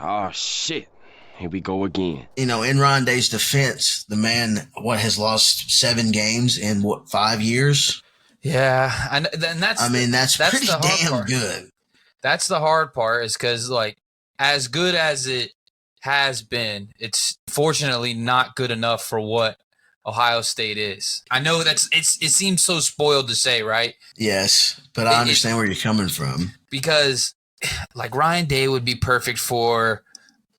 Oh shit. Here we go again. In Rondé's defense, the man has lost 7 games in 5 years. Yeah, and that's that's pretty the hard damn part. good. That's the hard part, is because as good as it has been, it's fortunately not good enough for what Ohio State is. I know it seems so spoiled to say, right? Yes, but I understand where you're coming from. Because Ryan Day would be perfect for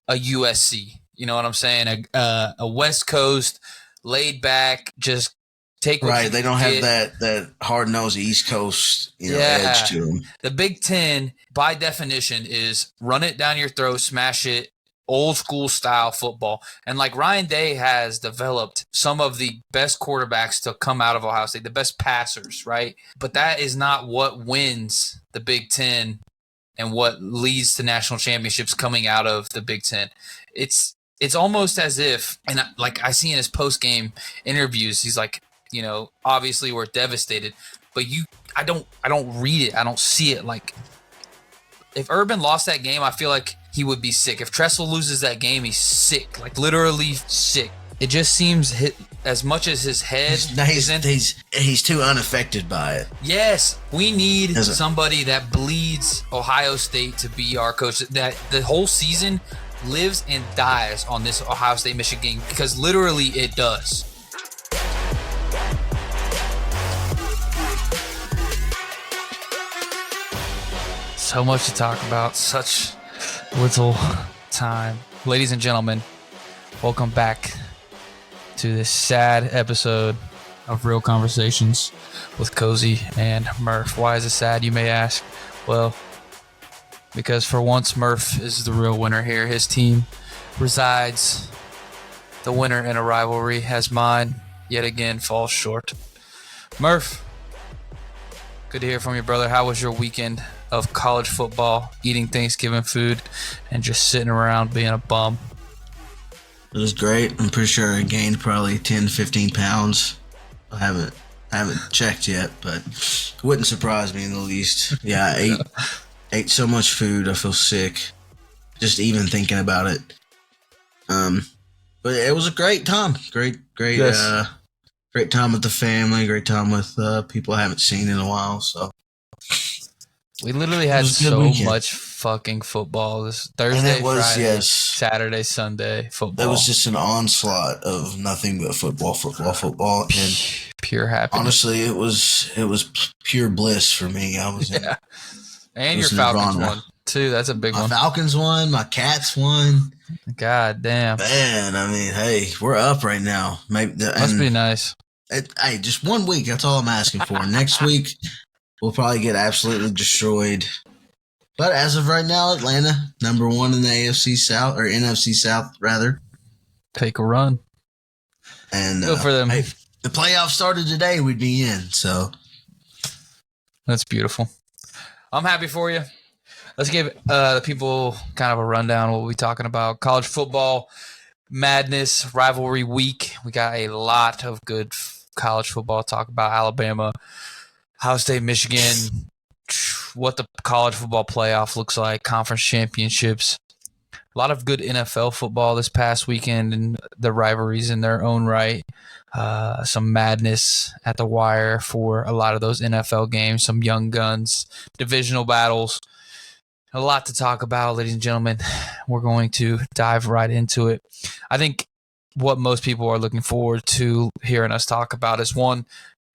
a USC. You know what I'm saying? A West Coast, laid back, just take what right. You they don't get. have that hard nosed East Coast edge to them. The Big Ten, by definition, is run it down your throat, smash it, old school style football. And Ryan Day has developed some of the best quarterbacks to come out of Ohio State, the best passers, right? But that is not what wins the Big Ten and what leads to national championships coming out of the Big Ten. It's almost as if, and I see in his post-game interviews, he's obviously we're devastated, but I don't read it. I don't see it. If Urban lost that game, I feel like he would be sick. If Tressel loses that game, he's sick, literally sick. It just seems as much as his head he's too unaffected by it. Yes, we need somebody that bleeds Ohio State to be our coach. That the whole season lives and dies on this Ohio State Michigan game, because literally it does. So much to talk about, such little time. Ladies and gentlemen, welcome back to this sad episode of Real Conversations with Cozy and Murph. Why is it sad, you may ask? Well, because for once Murph is the real winner here. His team resides the winner in a rivalry, as mine yet again falls short. Murph, good to hear from you, brother. How was your weekend of college football, eating Thanksgiving food, and just sitting around being a bum? It was great. I'm pretty sure I gained probably 10, 15 pounds. I haven't checked yet, but it wouldn't surprise me in the least. Yeah, I ate so much food. I feel sick just even thinking about it. But it was a great time. Great yes. Great time with the family. Great time with people I haven't seen in a while. So we literally had so much fucking football this Thursday, Friday, yes. Saturday, Sunday football. It was just an onslaught of nothing but football, and pure happiness. Honestly, it was pure bliss for me. I was and your Falcons won too. That's a big one. My Falcons won. My Cats won. God damn, man! I mean, hey, we're up right now. Must be nice. Hey, just 1 week. That's all I'm asking for. Next week, we'll probably get absolutely destroyed. But as of right now, Atlanta, number 1 in the AFC South, or NFC South, rather. Take a run. And good for them. Hey, the playoffs started today, we'd be in. So that's beautiful. I'm happy for you. Let's give the people kind of a rundown of what we're talking about. College football, madness, rivalry week. We got a lot of good college football to talk about. Alabama, Ohio State, Michigan, what the college football playoff looks like, conference championships. A lot of good NFL football this past weekend, and the rivalries in their own right. Some madness at the wire for a lot of those NFL games, some young guns, divisional battles. A lot to talk about, ladies and gentlemen. We're going to dive right into it. I think what most people are looking forward to hearing us talk about is, 1,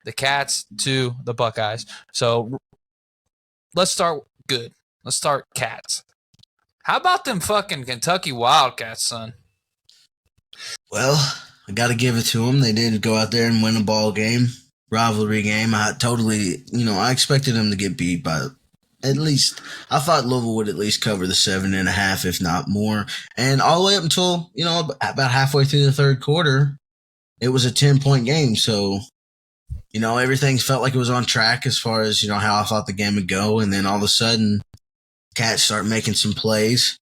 the Cats, 2, the Buckeyes. So let's start good. Let's start Cats. How about them fucking Kentucky Wildcats, son? Well, I got to give it to them. They did go out there and win a ball game, rivalry game. I expected them to get beat by at least. I thought Louisville would at least cover the 7.5, if not more. And all the way up until, about halfway through the third quarter, it was a 10-point game. So, everything felt like it was on track as far as, how I thought the game would go. And then all of a sudden, Cats start making some plays.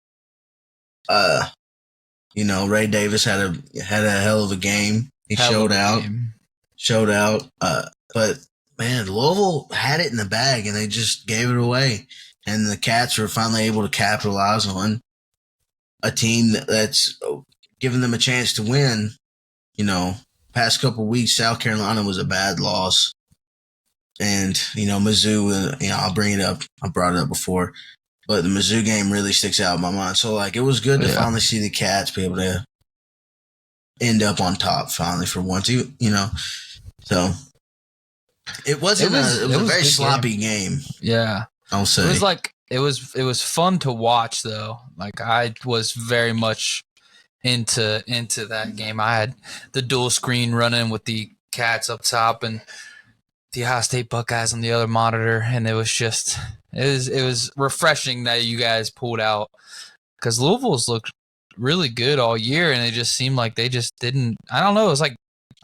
Ray Davis had a hell of a game. He showed out. But man, Louisville had it in the bag and they just gave it away. And the Cats were finally able to capitalize on a team that's giving them a chance to win. Past couple of weeks, South Carolina was a bad loss. And, Mizzou, I'll bring it up. I brought it up before. But the Mizzou game really sticks out in my mind. So, it was good to finally see the Cats be able to end up on top finally for once, So, it was a very sloppy game. Yeah. I'll say. It was fun to watch, though. I was very much into that game. I had the dual screen running with the Cats up top and the Ohio State Buckeyes on the other monitor, and it was refreshing that you guys pulled out, because Louisville's looked really good all year, and it just seemed like they just didn't. I don't know. It was I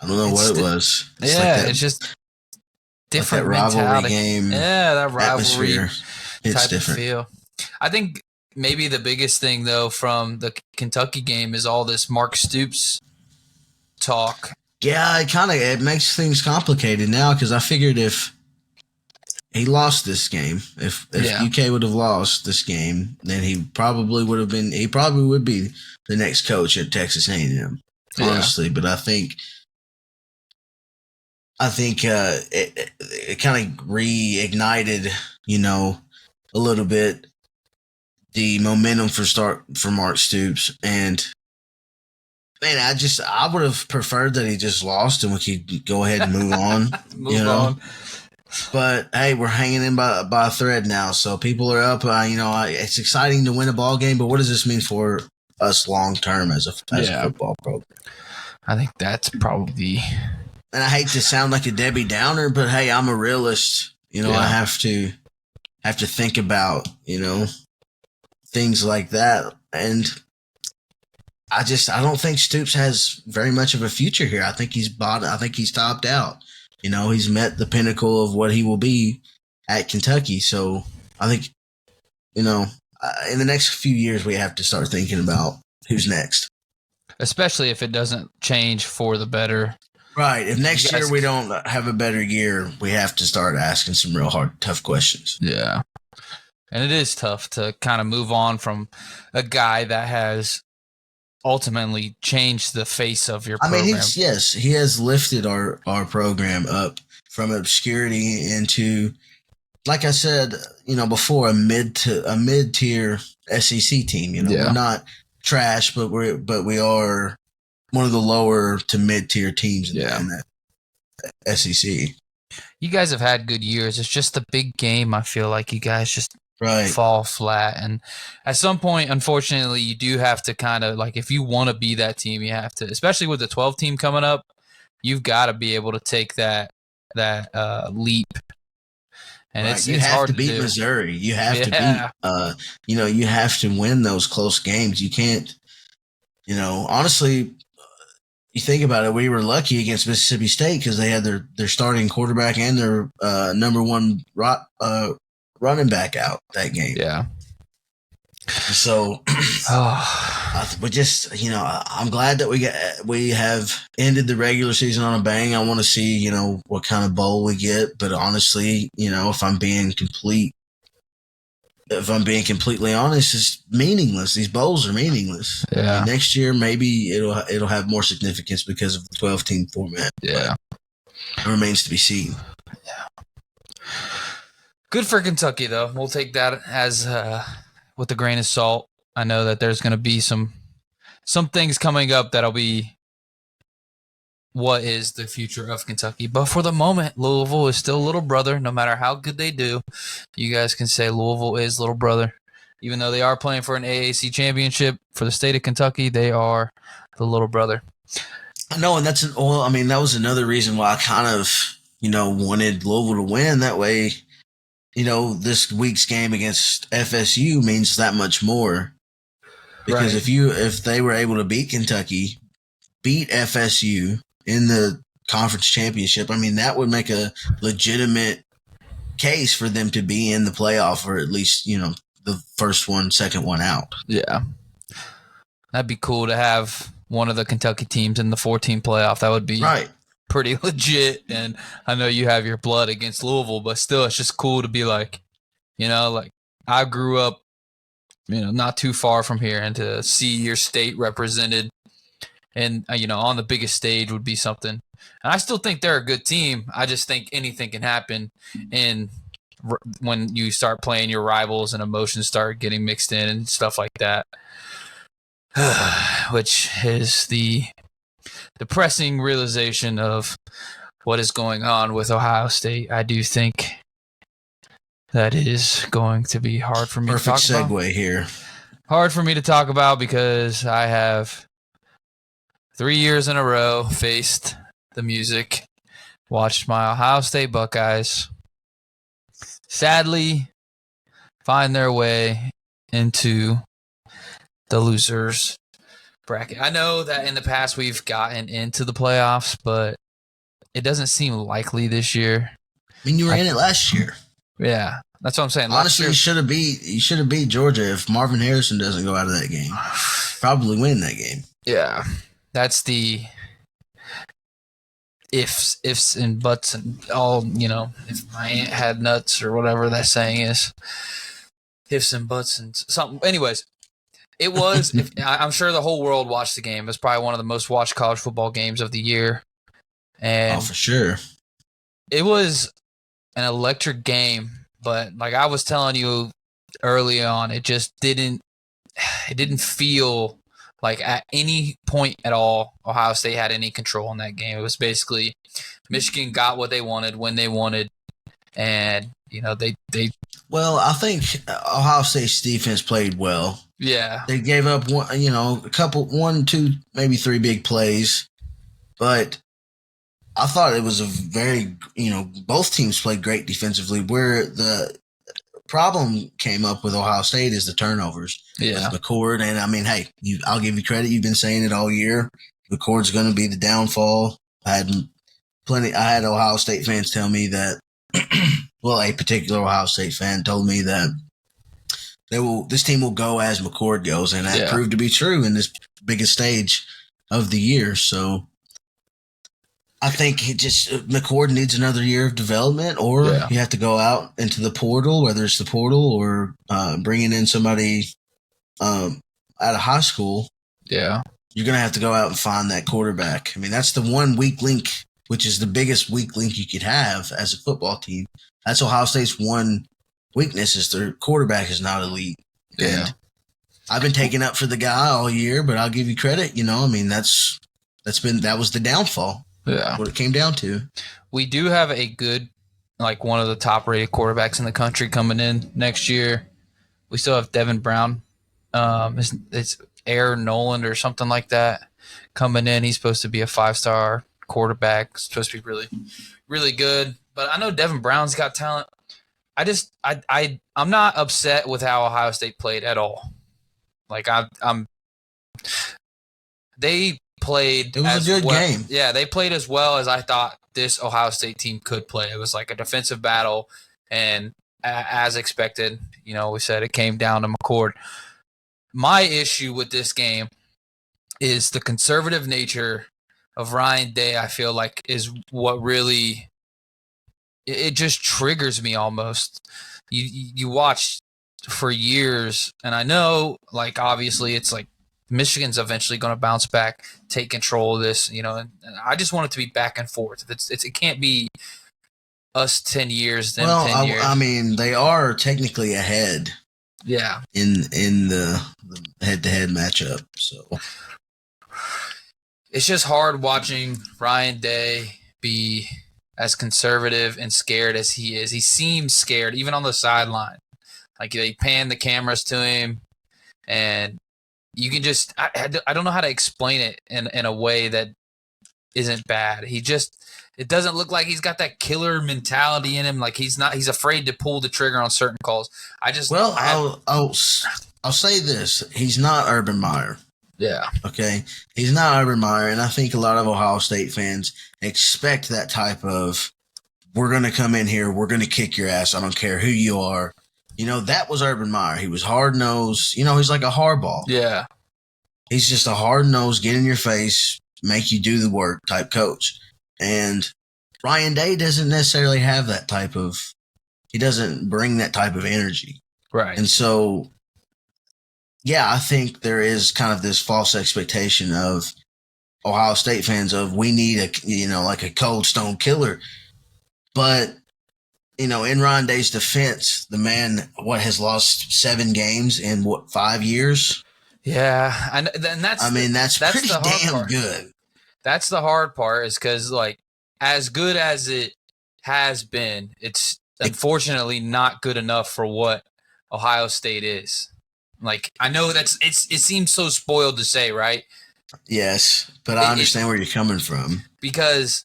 don't know what it was. It's just different rivalry game. Yeah, that rivalry it's different. Feel. I think maybe the biggest thing though from the Kentucky game is all this Mark Stoops talk. Yeah, it makes things complicated now, because I figured if he lost this game, if UK would have lost this game, then he probably would be the next coach at Texas A&M, honestly. But I think it kind of reignited, a little bit the momentum for Mark Stoops. And man, I would have preferred that he just lost and we could go ahead and move on. Move on. But hey, we're hanging in by a thread now, so people are up. It's exciting to win a ball game, but what does this mean for us long term as a football program? I think that's probably. And I hate to sound like a Debbie Downer, but hey, I'm a realist. I have to think about things like that, and I don't think Stoops has very much of a future here. I think he's topped out. He's met the pinnacle of what he will be at Kentucky. So I think, in the next few years, we have to start thinking about who's next. Especially if it doesn't change for the better. Right. If next year we don't have a better year, we have to start asking some real hard, tough questions. Yeah. And it is tough to kind of move on from a guy that has ultimately changed the face of your program. He has lifted our program up from obscurity into, like I said, before, a mid-tier SEC team. We're not trash, but we are one of the lower to mid-tier teams in that SEC. You guys have had good years. It's just the big game. I feel like you guys just fall flat. And at some point, unfortunately, you do have to kind of, if you want to be that team, you have to, especially with the 12 team coming up, you've got to be able to take that leap. And it's hard to beat Missouri. You have to beat, you have to win those close games. You can't, honestly, you think about it, we were lucky against Mississippi State because they had their starting quarterback and their number one running back out that game. Yeah. So we just, I'm glad that we have ended the regular season on a bang. I want to see, what kind of bowl we get. But honestly, if I'm being completely honest, it's meaningless. These bowls are meaningless. Yeah. Next year, maybe it'll have more significance because of the 12-team format. Yeah. It remains to be seen. Yeah. Good for Kentucky, though. We'll take that as with a grain of salt. I know that there's going to be some things coming up that'll be what is the future of Kentucky. But for the moment, Louisville is still little brother. No matter how good they do, you guys can say Louisville is little brother. Even though they are playing for an AAC championship for the state of Kentucky, they are the little brother. I know, and that was another reason why I kind of, wanted Louisville to win. That way, this week's game against FSU means that much more. Because if they were able to beat Kentucky, beat FSU in the conference championship, that would make a legitimate case for them to be in the playoff, or at least, the second one out. Yeah. That'd be cool to have one of the Kentucky teams in the 4-team playoff. That would be pretty legit. And I know you have your blood against Louisville, but still, it's just cool to be I grew up not too far from here, and to see your state represented and on the biggest stage would be something. And I still think they're a good team. I just think anything can happen, and when you start playing your rivals and emotions start getting mixed in and stuff like that, which is the depressing realization of what is going on with Ohio State. I do think that is going to be hard for me to talk about. Perfect segue here. Hard for me to talk about because I have 3 years in a row faced the music, watched my Ohio State Buckeyes sadly find their way into the losers bracket. I know that in the past we've gotten into the playoffs, but it doesn't seem likely this year. I mean, you were in it last year. Yeah, that's what I'm saying. Honestly, you should have beat Georgia if Marvin Harrison doesn't go out of that game. Probably win that game. Yeah, that's the ifs and buts and all. If my aunt had nuts or whatever that saying is, ifs and buts and something. Anyways, it was. I'm sure the whole world watched the game. It was probably one of the most watched college football games of the year. And for sure. It was an electric game, but like I was telling you early on, it didn't feel like at any point at all Ohio State had any control in that game. It was basically Michigan got what they wanted when they wanted, and they Well, I think Ohio State's defense played well. Yeah. They gave up one, two, maybe three big plays, but I thought it was a very, both teams played great defensively. Where the problem came up with Ohio State is the turnovers. Yeah. With McCord, and I mean, hey, I'll give you credit. You've been saying it all year. McCord's going to be the downfall. I had Ohio State fans tell me that, well, a particular Ohio State fan told me that this team will go as McCord goes, and that proved to be true in this biggest stage of the year. So I think McCord needs another year of development, or you have to go out into the portal, whether it's the portal or bringing in somebody out of high school. Yeah. You're going to have to go out and find that quarterback. I mean, that's the one weak link, which is the biggest weak link you could have as a football team. That's Ohio State's one weakness, is their quarterback is not elite. Yeah. And I've been taking up for the guy all year, but I'll give you credit. I mean, that was the downfall. Yeah. What it came down to. We do have a good, one of the top rated quarterbacks in the country coming in next year. We still have Devin Brown. It's Air Noland or something like that coming in. He's supposed to be a 5-star quarterback. Supposed to be really, really good. But I know Devin Brown's got talent. I'm not upset with how Ohio State played at all. They played. It was a good game. Yeah, they played as well as I thought this Ohio State team could play. It was like a defensive battle, and as expected, we said it came down to McCord. My issue with this game is the conservative nature of Ryan Day. I feel like is what really it just triggers me almost. You watch for years, and I know, obviously, it's Michigan's eventually going to bounce back, take control of this, and I just want it to be back and forth. It can't be us 10 years, then 10 years. I mean, they are technically ahead. Yeah. In the head-to-head matchup, so it's just hard watching Ryan Day be as conservative and scared as he is. He seems scared, even on the sideline. They pan the cameras to him, and you can just I don't know how to explain it in a way that isn't bad. It doesn't look like he's got that killer mentality in him. He's afraid to pull the trigger on certain calls. I'll say this. He's not Urban Meyer. Yeah. Okay. He's not Urban Meyer, and I think a lot of Ohio State fans expect that type of, we're going to come in here, we're going to kick your ass, I don't care who you are. That was Urban Meyer. He was hard-nosed. He's like a hardball. Yeah. He's just a hard-nosed, get in your face, make you do the work type coach. And Ryan Day doesn't necessarily have that type of – he doesn't bring that type of energy. Right. And so yeah, I think there is kind of this false expectation of Ohio State fans of we need like a cold stone killer. But, in Ryan Day's defense, the man, has lost 7 games in 5 years? Yeah, and that's that's pretty the hard damn part. good. That's the hard part is because, like, as good as it has been, it's unfortunately not good enough for what Ohio State is. Like, I know it seems so spoiled to say, right? Yes, but I understand where you're coming from. Because,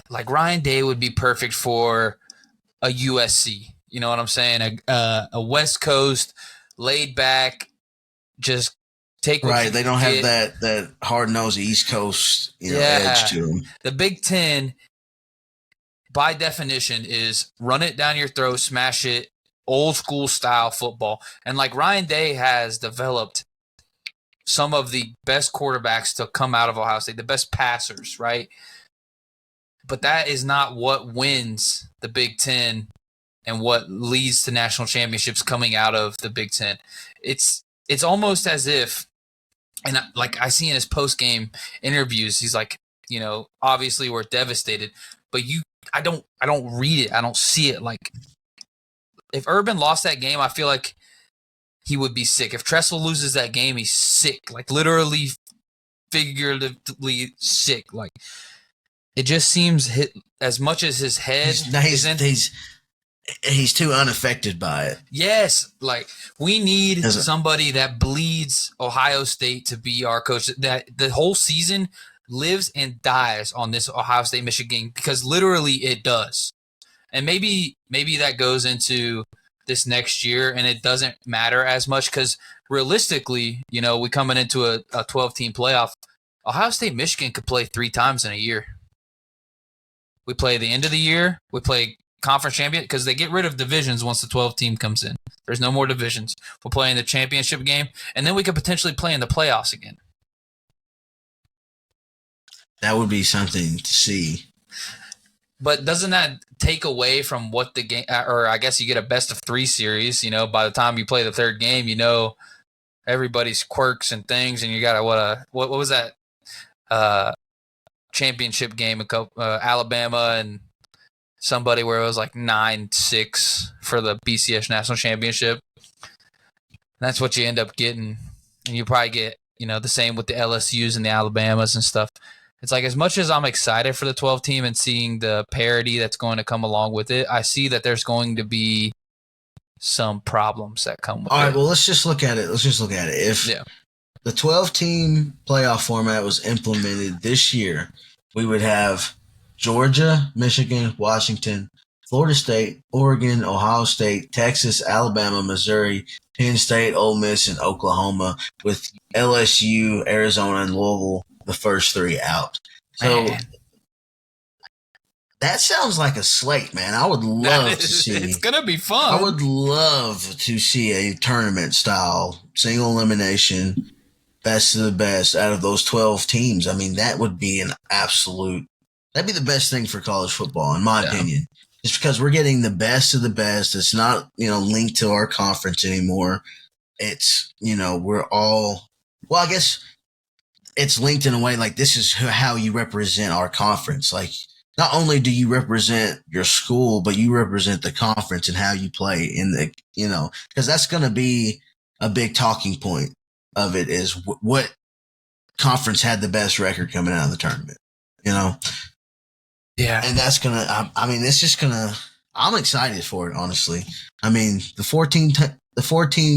like, Ryan Day would be perfect for a USC. You know what I'm saying? A West Coast, laid back, just take what right. They don't have that hard nosed East Coast edge to them. The Big Ten, by definition, is run it down your throat, smash it, old school style football. And like Ryan Day has developed some of the best quarterbacks to come out of Ohio State, the best passers, right? But that is not what wins the Big Ten and what leads to national championships coming out of the Big Ten. It's almost as if, and like I see in his post-game interviews, he's like, obviously we're devastated, but I don't read it. I don't see it. Like, if Urban lost that game, I feel like he would be sick. If Tressel loses that game, he's sick. Like, literally, figuratively sick. Like, it just seems as much as his head he's too unaffected by it. Yes, like, we need somebody that bleeds Ohio State to be our coach. That the whole season lives and dies on this Ohio State Michigan, because literally it does. And maybe that goes into this next year and it doesn't matter as much, because realistically, we coming into a 12-team playoff. Ohio State Michigan could play 3 times in a year. We play the end of the year. We play conference champion, because they get rid of divisions once the 12-team comes in. There's no more divisions. We'll play in the championship game, and then we could potentially play in the playoffs again. That would be something to see. But doesn't that take away from what the game, or I guess you get a best of 3 series, by the time you play the 3rd game, everybody's quirks and things, and you got what was that championship game, Alabama and somebody, where it was like 9-6 for the BCS National Championship. And that's what you end up getting. And you probably get, the same with the LSUs and the Alabamas and stuff. It's like, as much as I'm excited for the 12 team and seeing the parity that's going to come along with it, I see that there's going to be some problems that come with it. All right, well, let's just look at it. If the 12-team playoff format was implemented this year, we would have Georgia, Michigan, Washington, Florida State, Oregon, Ohio State, Texas, Alabama, Missouri, Penn State, Ole Miss, and Oklahoma, with LSU, Arizona, and Louisville the first 3 out. So that sounds like a slate, man. I would love to see. It's gonna be fun. I would love to see a tournament style, single elimination, best of the best out of those 12 teams. I mean, that would be that'd be the best thing for college football, in my opinion. Just because we're getting the best of the best. It's not, linked to our conference anymore. It's, we're all, well, I guess it's linked in a way, like, this is how you represent our conference. Like, not only do you represent your school, but you represent the conference and how you play in the, because that's going to be a big talking point of it, is what conference had the best record coming out of the tournament, Yeah. And that's going to, it's just going to, I'm excited for it, honestly. I mean, the 14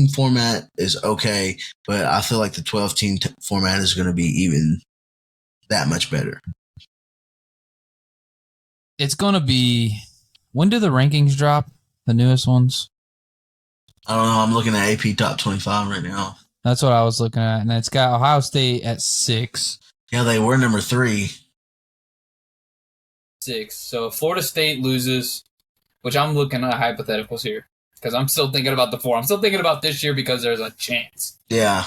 format is okay, but I feel like the 12-team format is going to be even that much better. It's going to be, when do the rankings drop? The newest ones? I don't know. I'm looking at AP Top 25 right now. That's what I was looking at. And it's got Ohio State at 6. Yeah, they were number 3. 6. So if Florida State loses, which I'm looking at hypotheticals here, because I'm still thinking about the 4. I'm still thinking about this year because there's a chance. Yeah.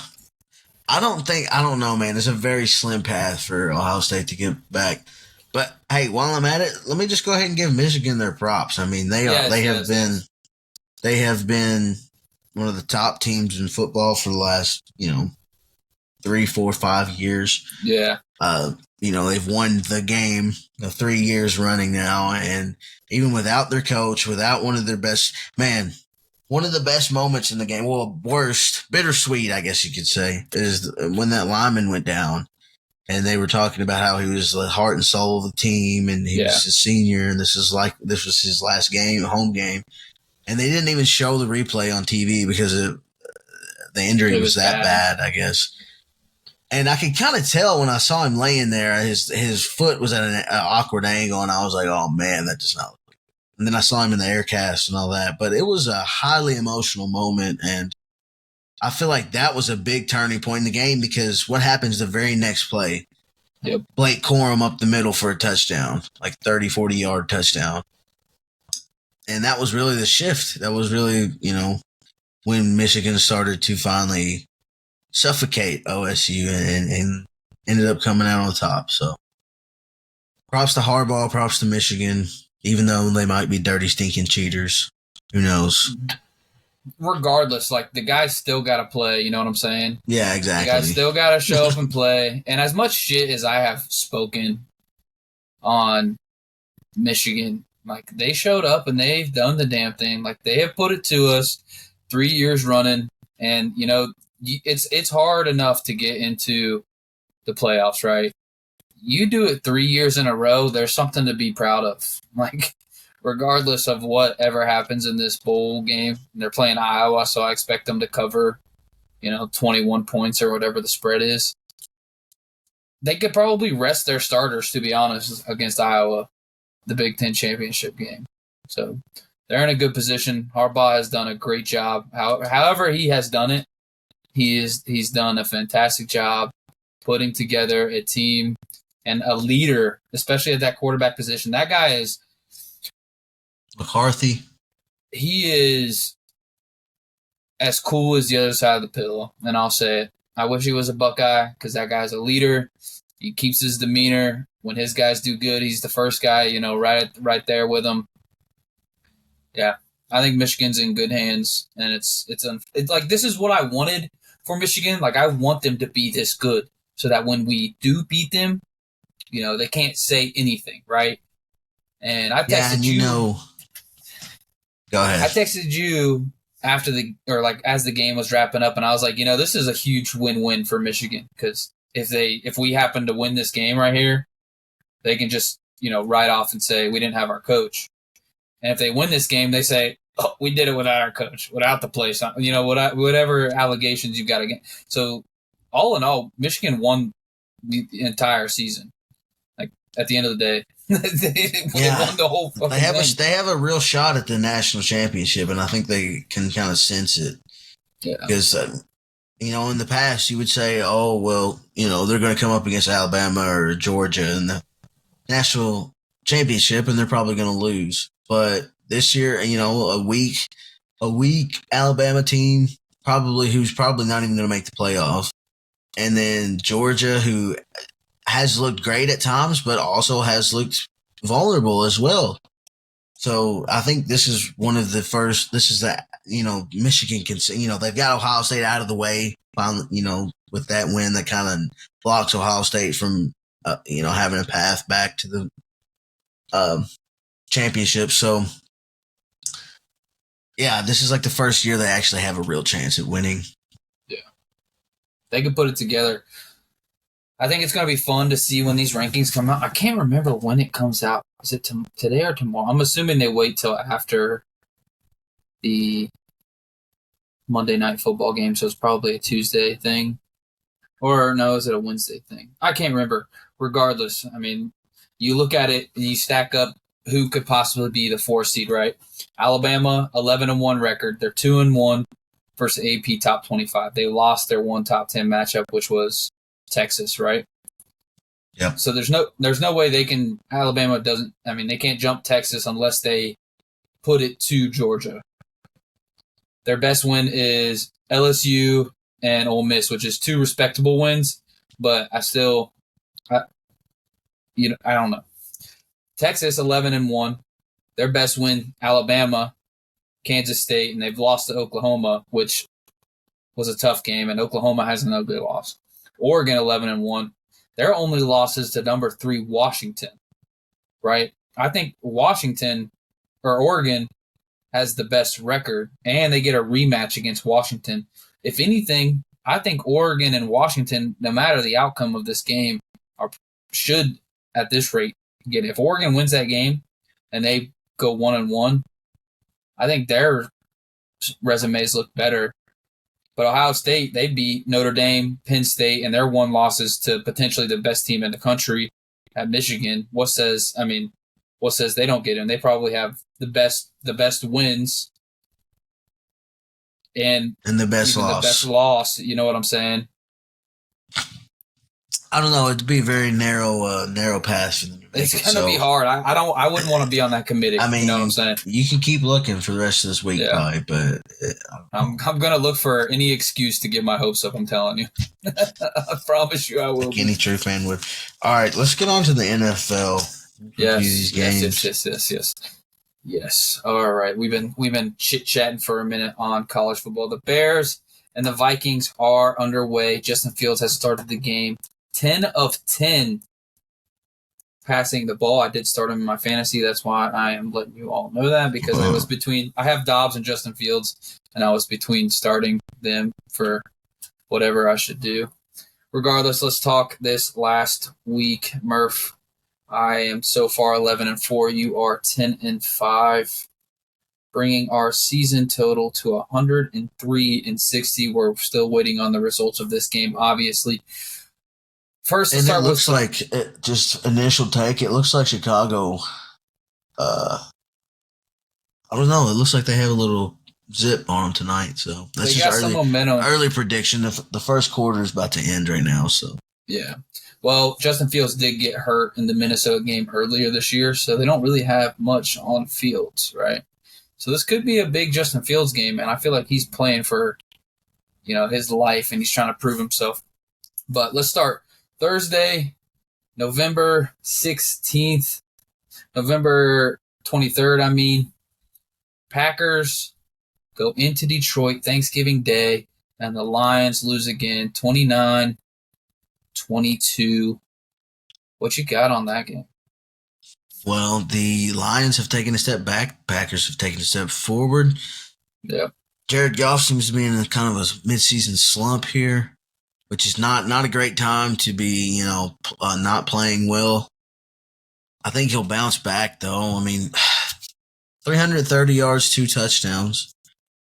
I don't know, man. It's a very slim path for Ohio State to get back. But hey, while I'm at it, let me just go ahead and give Michigan their props. I mean, they have been one of the top teams in football for the last 3, 4, 5 years. Yeah. They've won the game 3 years running now, and even without their coach, without one of their best, one of the best moments in the game, well, worst, bittersweet, I guess you could say, is when that lineman went down, and they were talking about how he was the heart and soul of the team, and he was a senior, and this was his last game, home game, and they didn't even show the replay on TV because the injury was that bad, I guess. And I could kind of tell when I saw him laying there, his foot was at an awkward angle, and I was like, oh, man, that does not look good. And then I saw him in the air cast and all that. But it was a highly emotional moment, and I feel like that was a big turning point in the game because what happens the very next play? Yep. Blake Corum up the middle for a touchdown, like 30, 40-yard touchdown. And that was really the shift. That was really, when Michigan started to finally suffocate OSU and ended up coming out on top. So props to Harbaugh, props to Michigan, even though they might be dirty, stinking cheaters. Who knows? Regardless, the guys still got to play. You know what I'm saying? Yeah, exactly. The guys still got to show up and play. And as much shit as I have spoken on Michigan, they showed up and they've done the damn thing. They have put it to us 3 years running. And, it's hard enough to get into the playoffs, right? You do it 3 years in a row, there's something to be proud of. Regardless of whatever happens in this bowl game, they're playing Iowa, so I expect them to cover, 21 points or whatever the spread is. They could probably rest their starters, to be honest, against Iowa, the Big Ten championship game. So they're in a good position. Harbaugh has done a great job. However he has done it, he's done a fantastic job putting together a team and a leader, especially at that quarterback position. That guy is McCarthy. He is as cool as the other side of the pillow, and I'll say it. I wish he was a Buckeye because that guy's a leader. He keeps his demeanor. When his guys do good, he's the first guy, right there with them. Yeah, I think Michigan's in good hands, and it's this is what I wanted for Michigan. I want them to be this good so that when we do beat them, they can't say anything, right? And I texted you. Go ahead. I texted you after as the game was wrapping up, and I was like, this is a huge win-win for Michigan because if we happen to win this game right here, they can just write off and say we didn't have our coach. And if they win this game, they say, oh, we did it without our coach, without the place, whatever allegations you've got again. So all in all, Michigan won the entire season. At the end of the day, they won the whole fucking thing. They have a real shot at the national championship, and I think they can kind of sense it. Yeah. Because, in the past, you would say, oh, well, they're going to come up against Alabama or Georgia in the national championship, and they're probably going to lose. But this year, a weak Alabama team, who's probably not even going to make the playoff. And then Georgia, who has looked great at times, but also has looked vulnerable as well. So I think this is one of the first. This is that Michigan can. They've got Ohio State out of the way. With that win, that kind of blocks Ohio State from having a path back to the championship. So yeah, this is the first year they actually have a real chance at winning. Yeah, they can put it together. I think it's going to be fun to see when these rankings come out. I can't remember when it comes out. Is it today or tomorrow? I'm assuming they wait till after the Monday Night Football game, so it's probably a Tuesday thing. Or no, is it a Wednesday thing? I can't remember. Regardless, you look at it and you stack up who could possibly be the 4 seed, right? Alabama, 11-1 record. They're 2-1 versus AP top 25. They lost their one top 10 matchup, which was Texas, right? Yeah. So there's no way Alabama doesn't. They can't jump Texas unless they put it to Georgia. Their best win is LSU and Ole Miss, which is 2 respectable wins, but I don't know. Texas 11-1. Their best win, Alabama, Kansas State, and they've lost to Oklahoma, which was a tough game, and Oklahoma has an ugly loss. Oregon 11-1. Their only losses to number 3 Washington, right? I think Washington or Oregon has the best record, and they get a rematch against Washington. If anything, I think Oregon and Washington, no matter the outcome of this game, should at this rate get it. If Oregon wins that game and they go 1-1, I think their resumes look better. But Ohio State, they beat Notre Dame, Penn State, and their 1 losses to potentially the best team in the country at Michigan. What says they don't get in? They probably have the best wins and the best loss. The best loss. You know what I'm saying? I don't know. It'd be a very narrow path. It's gonna be hard. I wouldn't want to be on that committee. I mean, you know what I'm saying? You can keep looking for the rest of this week, probably, but I'm gonna look for any excuse to get my hopes up. I'm telling you. I promise you, I will. Like any true fan would. All right, let's get on to the NFL. Yes. All right, we've been chit chatting for a minute on college football. The Bears and the Vikings are underway. Justin Fields has started the game. 10 of 10 passing the ball. I did start him in my fantasy. That's why I am letting you all know that, because I was between. I have Dobbs and Justin Fields, and I was between starting them for whatever I should do. Regardless, let's talk this last week, Murph. I am so far 11-4. You are 10-5, bringing our season total to 103-60. We're still waiting on the results of this game, obviously. First, and it looks like just initial take. It looks like Chicago. I don't know. It looks like they have a little zip on them tonight. So that's just some momentum. Early prediction. The first quarter is about to end right now. So yeah. Well, Justin Fields did get hurt in the Minnesota game earlier this year, so they don't really have much on Fields, right? So this could be a big Justin Fields game, and I feel like he's playing for, his life, and he's trying to prove himself. But let's start. Thursday, November 16th, November 23rd, Packers go into Detroit Thanksgiving Day, and the Lions lose again, 29-22. What you got on that game? Well, the Lions have taken a step back. Packers have taken a step forward. Yeah. Jared Goff seems to be in a kind of a midseason slump here, which is not a great time to be, not playing well. I think he'll bounce back, though. 330 yards, 2 touchdowns.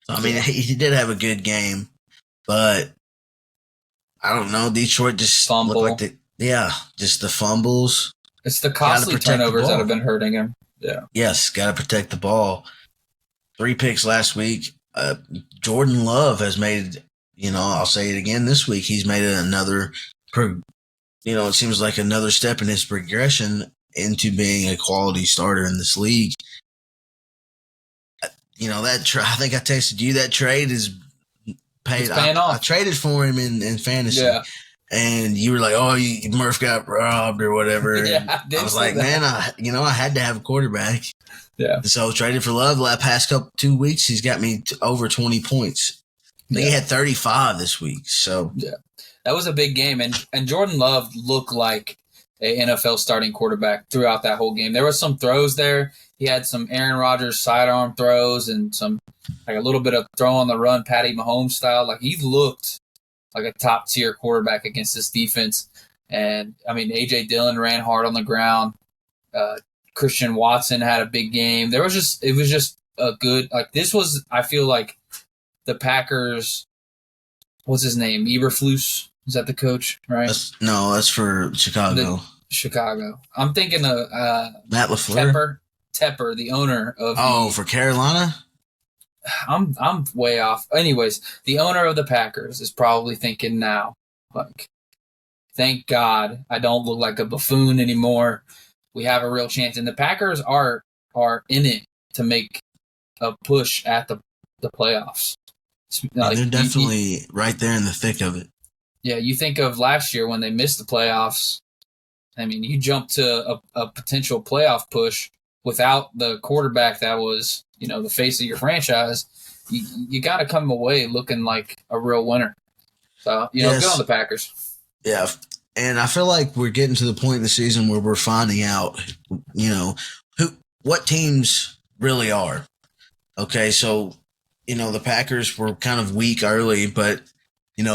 So, he did have a good game, but I don't know. Detroit just looked like just the fumbles. It's the costly turnovers that have been hurting him. Yeah. Yes, got to protect the ball. 3 picks last week. Jordan Love has made, I'll say it again this week. He's made another, it seems like another step in his progression into being a quality starter in this league. I think I texted you that trade is paid off. I traded for him in fantasy. Yeah. And you were like, "Oh, Murph got robbed or whatever." Yeah, I was like, "Man, I had to have a quarterback." Yeah. So traded for Love. The past 2 weeks, he's got me over 20 points. He had 35 this week. So yeah, that was a big game, and Jordan Love looked like an NFL starting quarterback throughout that whole game. There was some throws there. He had some Aaron Rodgers sidearm throws and some a little bit of throw on the run, Patty Mahomes style. Like he looked like a top tier quarterback against this defense. And AJ Dillon ran hard on the ground. Christian Watson had a big game. It was just a good, this was, I feel like the Packers, what's his name? Eberflus? Is that the coach, right? That's for Chicago. Chicago. I'm thinking of Matt LaFleur. Tepper, the owner of for Carolina? I'm way off. Anyways, the owner of the Packers is probably thinking now, thank God I don't look like a buffoon anymore. We have a real chance. And the Packers are in it to make a push at the playoffs. They're definitely right there in the thick of it. Yeah, you think of last year when they missed the playoffs. You jumped to a potential playoff push without the quarterback that was the face of your franchise, you got to come away looking like a real winner. So, Yes. good on the Packers. Yeah. And I feel like we're getting to the point in the season where we're finding out, what teams really are. Okay, so, the Packers were kind of weak early, but,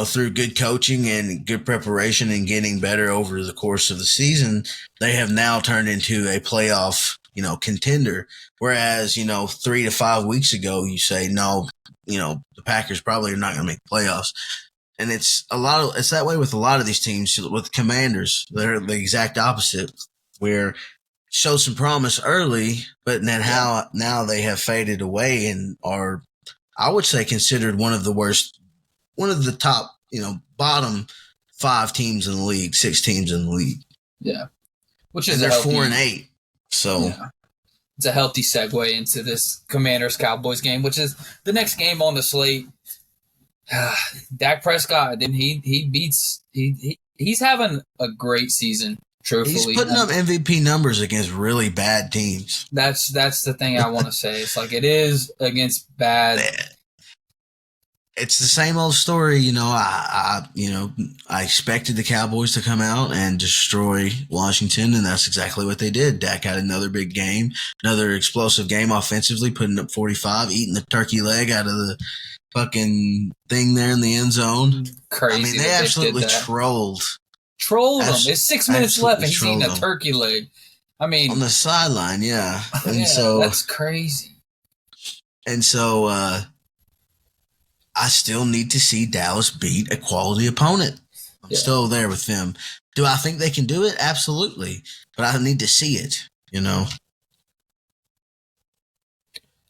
through good coaching and good preparation and getting better over the course of the season, they have now turned into a playoff, contender. Whereas, 3 to 5 weeks ago, you say, no, the Packers probably are not going to make playoffs. And it's that way with a lot of these teams. With Commanders, they're the exact opposite, where show some promise early, but then now they have faded away and are, I would say, considered one of the top, bottom 5 teams in the league, 6 teams in the league. Yeah, which is they're 4-8. So it's a healthy segue into this Commanders Cowboys game, which is the next game on the slate. Dak Prescott, and he's having a great season. Truthfully, he's putting up MVP numbers against really bad teams. That's the thing I want to say. It's like it is against bad. It's the same old story, I expected the Cowboys to come out and destroy Washington, and that's exactly what they did. Dak had another big game, another explosive game offensively, putting up 45, eating the turkey leg out of the fucking thing there in the end zone. Crazy. I mean, they absolutely trolled them. It's 6 minutes left, and he's eating a turkey leg. I mean, on the sideline, yeah. And yeah, so that's crazy. And so I still need to see Dallas beat a quality opponent. I'm still there with them. Do I think they can do it? Absolutely. But I need to see it,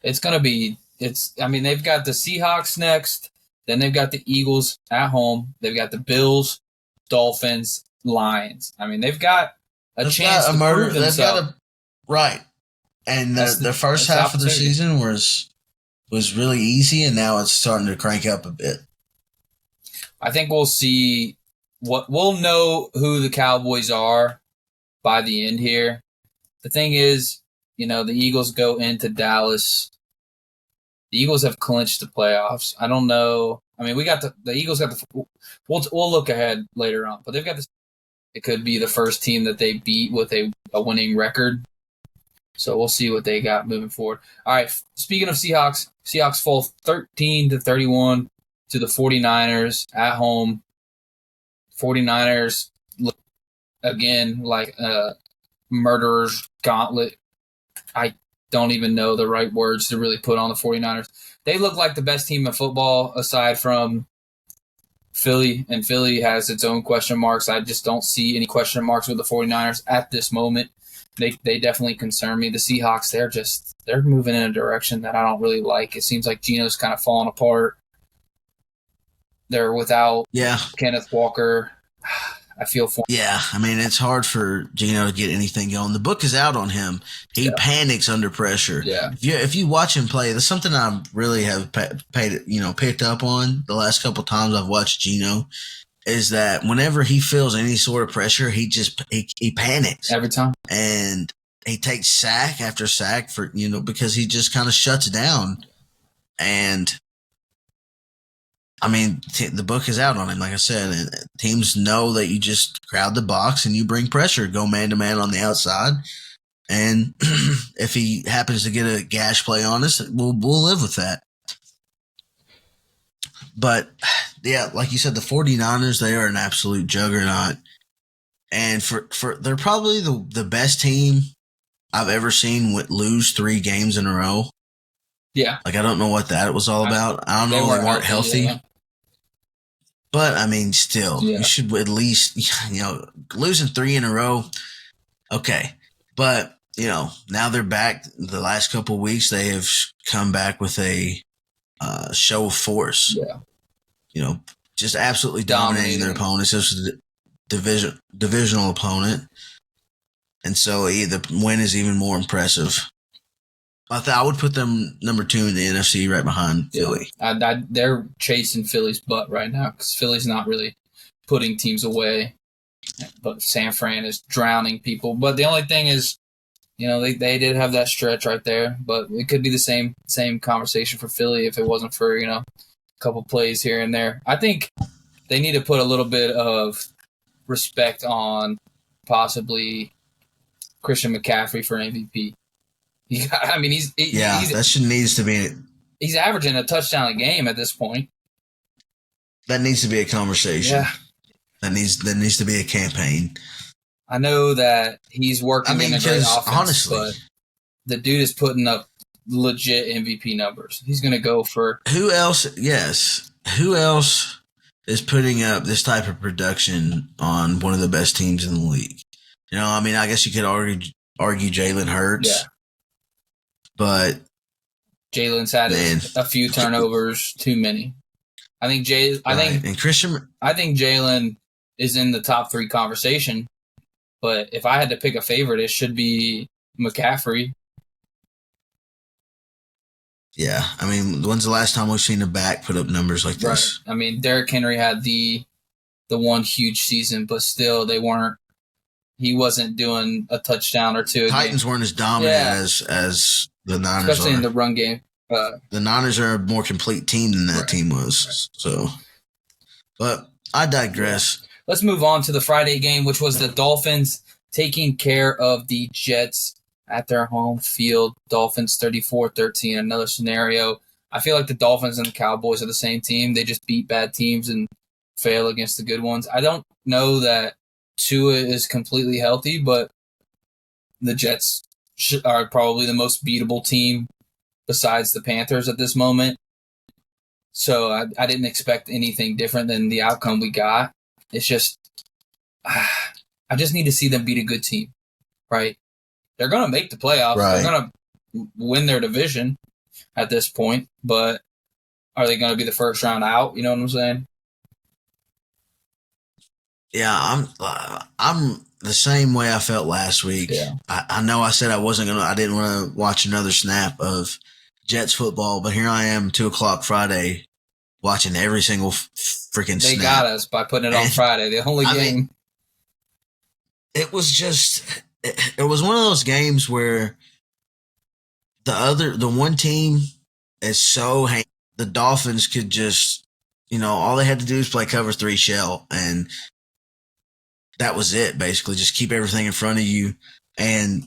It's going to be they've got the Seahawks next, then they've got the Eagles at home, they've got the Bills, Dolphins, Lions. I mean, they've got a chance to prove themselves. Right. And the first half of the season was really easy, and now it's starting to crank up a bit. I think we'll see we'll know who the Cowboys are by the end here. The thing is, the Eagles go into Dallas. The Eagles have clinched the playoffs. I don't know. I mean, the Eagles got we'll look ahead later on, but they've got this. It could be the first team that they beat with a winning record. So we'll see what they got moving forward. All right. Speaking of Seahawks fall 13-31 to the 49ers at home. 49ers look again like a murderer's gauntlet. I don't even know the right words to really put on the 49ers. They look like the best team in football aside from Philly, and Philly has its own question marks. I just don't see any question marks with the 49ers at this moment. They definitely concern me. The Seahawks, they're moving in a direction that I don't really like. It seems like Geno's kind of falling apart. They're without Kenneth Walker. I feel for him. Yeah, I mean, it's hard for Geno to get anything going. The book is out on him. He panics under pressure. Yeah. If you watch him play, that's something I really have picked up on the last couple times I've watched Geno, is that whenever he feels any sort of pressure, he panics every time, and he takes sack after sack for because he just kind of shuts down. And I mean, the book is out on him, like I said, and teams know that you just crowd the box and you bring pressure, go man-to-man on the outside, and if he happens to get a gash play on us, we'll live with that. But, yeah, like you said, the 49ers, they are an absolute juggernaut, and they're probably the best team I've ever seen lose 3 games in a row. Yeah. Like, I don't know what that was all about. I don't know, they weren't healthy. Yeah. But, I mean, still, you should at least, losing 3 in a row, okay. But, now they're back. The last couple of weeks, they have come back with a show of force. Yeah. Just absolutely dominating their opponents. This was a divisional opponent. And so the win is even more impressive. I would put them number 2 in the NFC, right behind Philly. They're chasing Philly's butt right now because Philly's not really putting teams away. But San Fran is drowning people. But the only thing is, they did have that stretch right there, but it could be the same conversation for Philly if it wasn't for a couple plays here and there. I think they need to put a little bit of respect on possibly Christian McCaffrey for MVP. That needs to be. He's averaging a touchdown a game at this point. That needs to be a conversation. Yeah. That needs to be a campaign. I know that he's working in a great offense, honestly, but the dude is putting up legit MVP numbers. He's going to go for who else? Yes, who else is putting up this type of production on one of the best teams in the league? I guess you could argue Jalen Hurts. Yeah. But Jalen's had a few turnovers too many. I think Jalen is in the top 3 conversation. But if I had to pick a favorite, it should be McCaffrey. Yeah, when's the last time we've seen a back put up numbers like this? Right. Derrick Henry had the one huge season, but still he wasn't doing a touchdown or two. Titans weren't as dominant as the Niners, especially in the run game. The Niners are a more complete team than that team was. So, but I digress. Let's move on to the Friday game, which was the Dolphins taking care of the Jets at their home field. Dolphins 34-13, another scenario. I feel like the Dolphins and the Cowboys are the same team. They just beat bad teams and fail against the good ones. I don't know that Tua is completely healthy, but the Jets are probably the most beatable team besides the Panthers at this moment. So I didn't expect anything different than the outcome we got. It's just, I just need to see them beat a good team, right? They're going to make the playoffs. Right. They're going to win their division at this point, but are they going to be the first round out? You know what I'm saying? Yeah, I'm the same way I felt last week. Yeah. I know I said I didn't want to watch another snap of Jets football, but here I am, 2:00 Friday, watching every single freaking snap. They got us by putting it on Friday, the only game. It was just, it was one of those games where the one team is so the Dolphins could just, all they had to do is play cover 3 shell, and that was it, basically. Just keep everything in front of you, and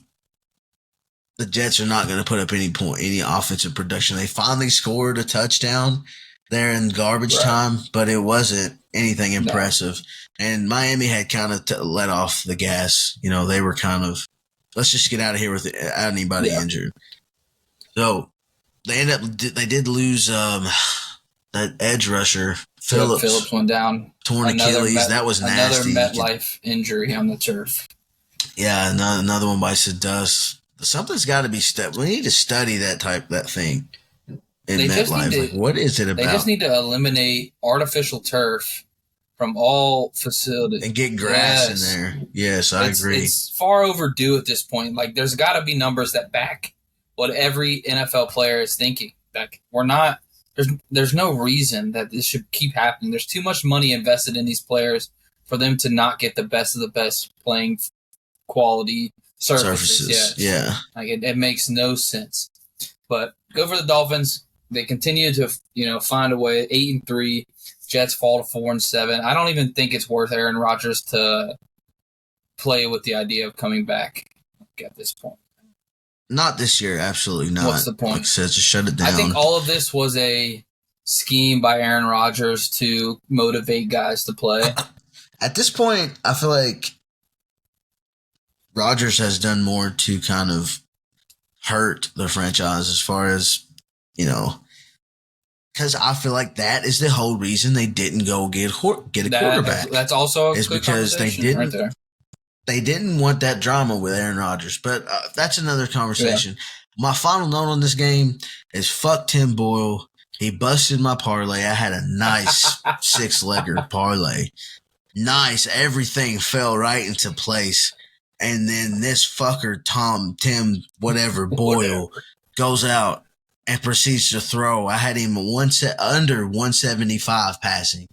the Jets are not going to put up any offensive production. They finally scored a touchdown there in garbage time, but it wasn't anything impressive. And Miami had kind of let off the gas. They were kind of, let's just get out of here without anybody injured. So they did lose that edge rusher. Phillips went down. Torn Achilles. That was nasty. Another MetLife injury on the turf. Yeah, another one bites the dust. Something's got to be studied. We need to study that thing in MetLife. What is it about? They just need to eliminate artificial turf from all facilities. And get grass in there. Yes, I agree. It's far overdue at this point. Like, there's got to be numbers that back what every NFL player is thinking. Like, there's no reason that this should keep happening. There's too much money invested in these players for them to not get the best of the best playing quality surfaces. Yes. Yeah. Like, it makes no sense. But go for the Dolphins. They continue to, find a way. 8-3. Jets fall to 4-7. I don't even think it's worth Aaron Rodgers to play with the idea of coming back at this point. Not this year, absolutely not. What's the point? Like I said, just shut it down. I think all of this was a scheme by Aaron Rodgers to motivate guys to play. At this point, I feel like Rodgers has done more to kind of hurt the franchise as far as, because I feel like that is the whole reason they didn't go get a quarterback. That's also is because they didn't. Right there. They didn't want that drama with Aaron Rodgers, but that's another conversation. Yeah. My final note on this game is fuck Tim Boyle. He busted my parlay. I had a nice 6-legger parlay. Nice. Everything fell right into place. And then this fucker, Tim, Boyle, goes out and proceeds to throw. I had him under 175 passing.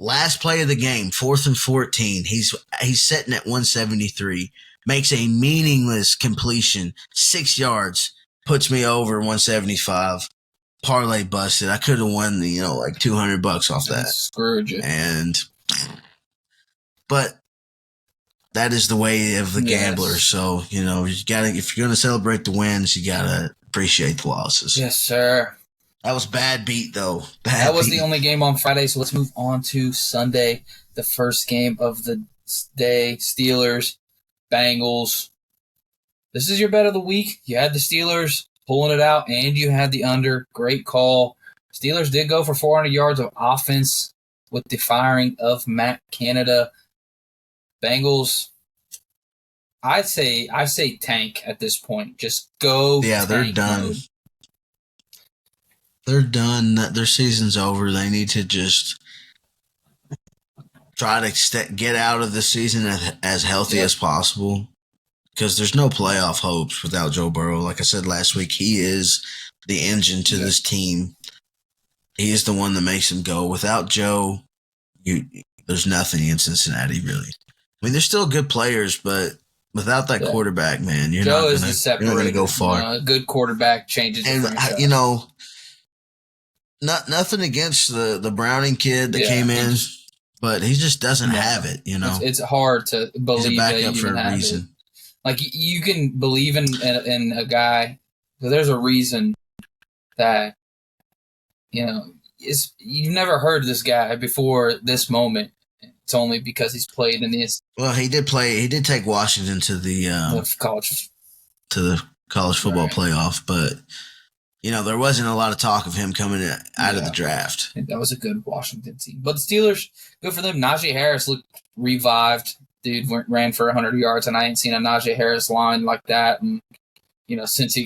Last play of the game, 4th and 14. He's sitting at 173. makes a meaningless completion, 6 yards, puts me over 175. Parlay busted. I could have won, like $200 off that. Screwed you. But that is the way of the gambler. So, you gotta, if you're gonna celebrate the wins, you gotta appreciate the losses. Yes, sir. That was bad beat though. That was the only game on Friday, so let's move on to Sunday, the first game of the day. Steelers, Bengals. This is your bet of the week. You had the Steelers pulling it out, and you had the under. Great call. Steelers did go for 400 yards of offense with the firing of Matt Canada. Bengals, I say tank at this point. Just go. Yeah, they're done. Mode. They're done. Their season's over. They need to just try to get out of the season as healthy as possible, because there's no playoff hopes without Joe Burrow. Like I said last week, he is the engine to this team. He is the one that makes them go. Without Joe, there's nothing in Cincinnati, really. I mean, they're still good players, but without that quarterback, man, you're not going to go far. A good quarterback changes the franchise. Nothing against the Browning kid that came in, but he just doesn't have it, It's hard to believe He's a backup that you for even a have reason. it. Like, you can believe in a guy, but there's a reason that, you've never heard this guy before this moment. It's only because he's played in this. Well, he did play. He did take Washington to the college football playoff, but there wasn't a lot of talk of him coming out of the draft. That was a good Washington team, but the Steelers, good for them. Najee Harris looked revived. Dude ran for 100 yards, and I ain't seen a Najee Harris line like that. And since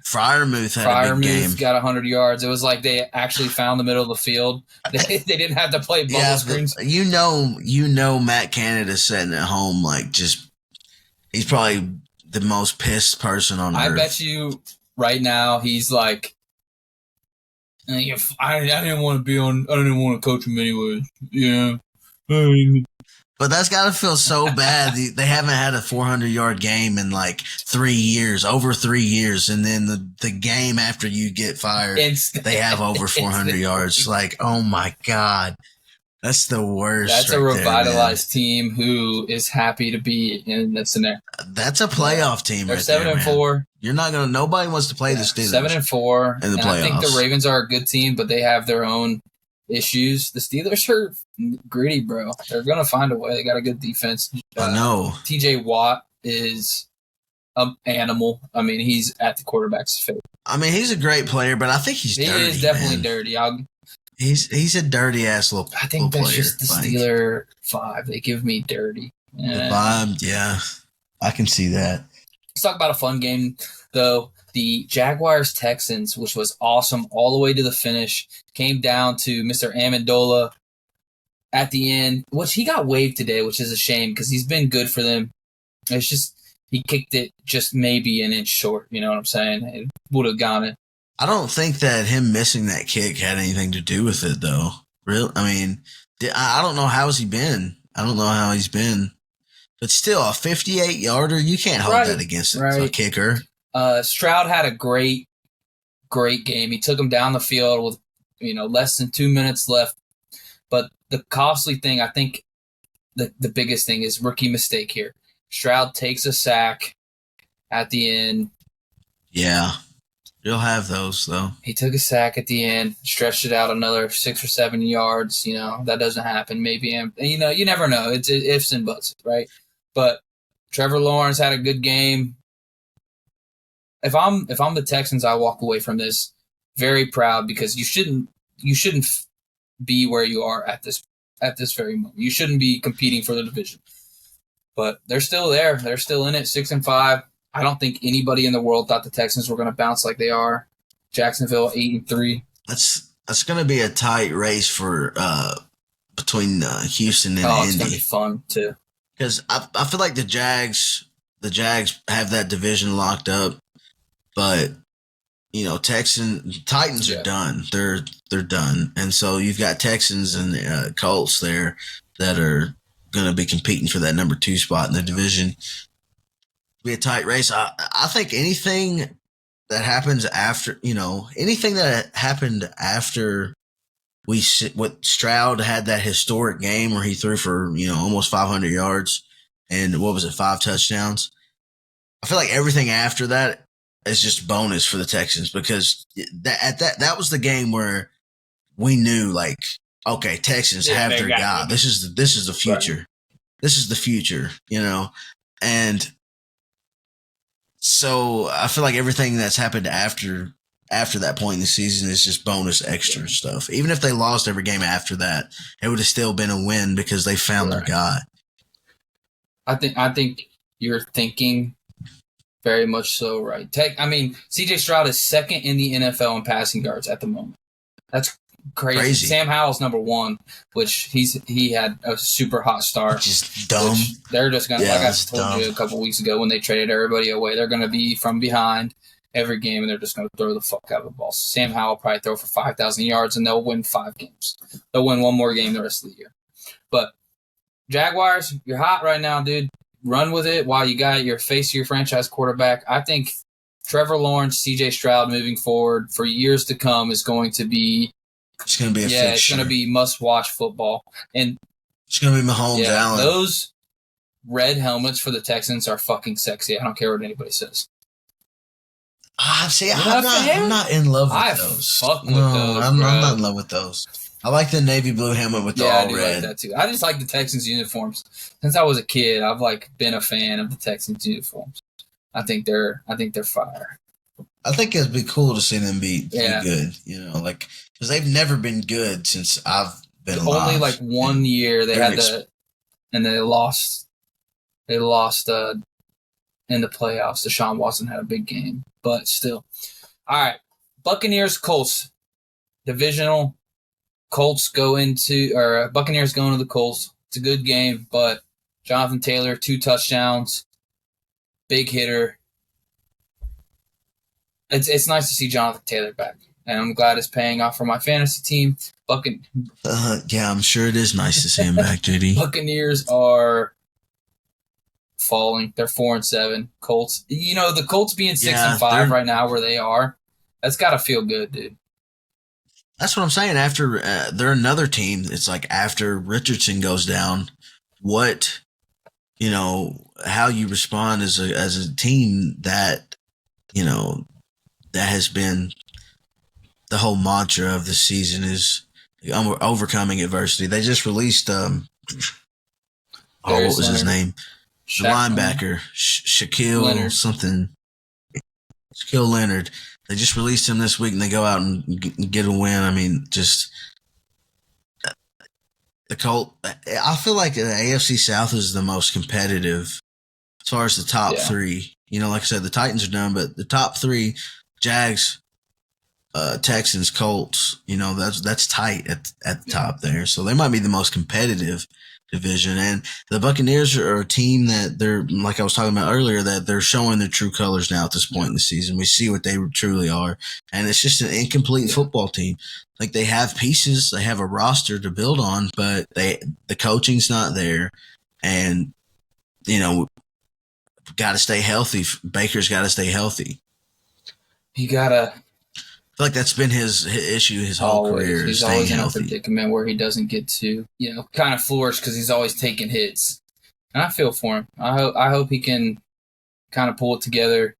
Freiermuth had a big game. Got 100 yards. It was like they actually found the middle of the field. They didn't have to play bubble screens. Matt Canada sitting at home, he's probably the most pissed person on earth. I bet you right now he's like, I didn't want to coach him anyway. Yeah. But that's got to feel so bad. They haven't had a 400-yard game in 3 years, over 3 years. And then the game after you get fired, they have over 400 yards. Oh, my God. That's the worst. That's a revitalized team who is happy to be in this scenario. That's a playoff team. They're 7-4. You're not going to – nobody wants to play the Steelers. 7-4. In the playoffs. I think the Ravens are a good team, but they have their own issues. The Steelers are gritty, bro. They're going to find a way. They got a good defense. I know. TJ Watt is an animal. I mean, he's at the quarterback's face. I mean, he's a great player, but I think he's dirty. He is definitely dirty. He's a dirty-ass little player. I think that's just the Steeler vibe. They give me dirty. The vibe, yeah. I can see that. Let's talk about a fun game, though. The Jaguars-Texans, which was awesome all the way to the finish, came down to Mr. Amendola at the end, which he got waived today, which is a shame because he's been good for them. It's just he kicked it just maybe an inch short. You know what I'm saying? It would have gone in. I don't think that him missing that kick had anything to do with it, though. Really? I mean, I don't know how's he been. I don't know how he's been. But still, a 58-yarder, you can't hold that against a kicker. Stroud had a great game. He took him down the field with less than 2 minutes left. But the costly thing, I think the biggest thing is rookie mistake here. Stroud takes a sack at the end. Yeah. You'll have those, though. He took a sack at the end, stretched it out another 6 or 7 yards. That doesn't happen. Maybe, you never know. It's ifs and buts, right? But Trevor Lawrence had a good game. If I'm the Texans, I walk away from this very proud because you shouldn't be where you are at this very moment. You shouldn't be competing for the division. But they're still there. They're still in it, 6-5. I don't think anybody in the world thought the Texans were going to bounce like they are. Jacksonville 8-3. That's going to be a tight race for between Houston and Indy. It's going to be fun too. Because I feel like the Jags have that division locked up, but Titans are done. They're done, and so you've got Texans and Colts there that are going to be competing for that number 2 spot in the division. be a tight race. I think anything that happens after, anything that happened after what Stroud had that historic game where he threw for, almost 500 yards and what was it, 5 touchdowns. I feel like everything after that is just bonus for the Texans because that was the game where we knew like, okay, Texans have their guy. This is the future. Right. This is the future, and so I feel like everything that's happened after that point in the season is just bonus extra stuff. Even if they lost every game after that, it would have still been a win because they found their guy. I think you're thinking very much so right. CJ Stroud is second in the NFL in passing yards at the moment. That's crazy. Sam Howell's number 1, which he had a super hot start. Just dumb. They're just gonna, like I told you a couple weeks ago when they traded everybody away, they're gonna be from behind every game and they're just gonna throw the fuck out of the ball. Sam Howell will probably throw for 5,000 yards and they'll win 5 games. They'll win one more game the rest of the year. But Jaguars, you're hot right now, dude. Run with it while you got your franchise quarterback. I think Trevor Lawrence, CJ Stroud moving forward for years to come is going to be it's going to be a fixture. It's going to be must-watch football. And it's going to be Mahomes, Allen. Those red helmets for the Texans are fucking sexy. I don't care what anybody says. I'm not in love with those. Fuck with those, I'm not in love with those. I like the navy blue helmet with the all red. I like that too. I just like the Texans uniforms. Since I was a kid, I've been a fan of the Texans uniforms. I think they're fire. I think it'd be cool to see them be good, because they've never been good since I've been alive. Only 1 year they had and they lost. They lost in the playoffs. Deshaun Watson had a big game, but still. All right, Buccaneers, Colts, divisional. Buccaneers going to the Colts. It's a good game, but Jonathan Taylor, 2 touchdowns, big hitter. It's nice to see Jonathan Taylor back, and I'm glad it's paying off for my fantasy team. I'm sure it is nice to see him back, JD. Buccaneers are falling. They're 4-7. Colts, the Colts being 6-5 right now where they are, that's got to feel good, dude. That's what I'm saying. After they're another team, it's like after Richardson goes down, how you respond as a team that, that has been the whole mantra of the season is overcoming adversity. They just released, what was his name? The linebacker, Shaquille Leonard. Shaquille Leonard. They just released him this week, and they go out and get a win. I mean, just the Colt. I feel like the AFC South is the most competitive as far as the top 3. Like I said, the Titans are done, but the top 3, Jags, Texans, Colts. That's tight at the top there. So they might be the most competitive division. And the Buccaneers are a team that they're, like I was talking about earlier, that they're showing their true colors now at this point in the season. We see what they truly are. And it's just an incomplete football team. Like, they have pieces, they have a roster to build on, but the coaching's not there. And, got to stay healthy. Baker's got to stay healthy. He got to. I feel like that's been his issue his whole career. He's staying always healthy. in a predicament where he doesn't get to, kind of flourish because he's always taking hits. And I feel for him. I hope he can kind of pull it together,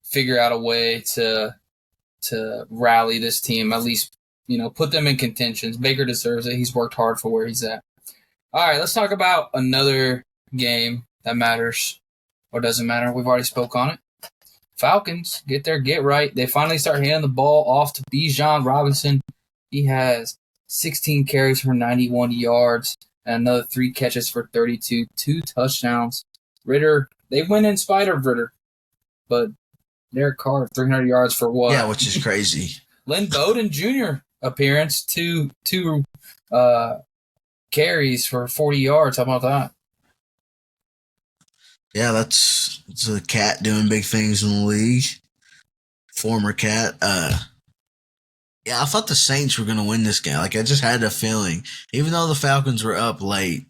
figure out a way to rally this team, at least, put them in contentions. Baker deserves it. He's worked hard for where he's at. All right, let's talk about another game that matters or doesn't matter. We've already spoke on it. Falcons get right. They finally start handing the ball off to Bijan Robinson. He has 16 carries for 91 yards and another 3 catches for 32, 2 touchdowns. Ritter, they win in spite of Ritter, but Derek Carr 300 yards for what? Yeah, which is crazy. Lynn Bowden Jr. appearance, two carries for 40 yards. How about that? Yeah, it's a Cat doing big things in the league. Former Cat. I thought the Saints were going to win this game. Like, I just had a feeling. Even though the Falcons were up late,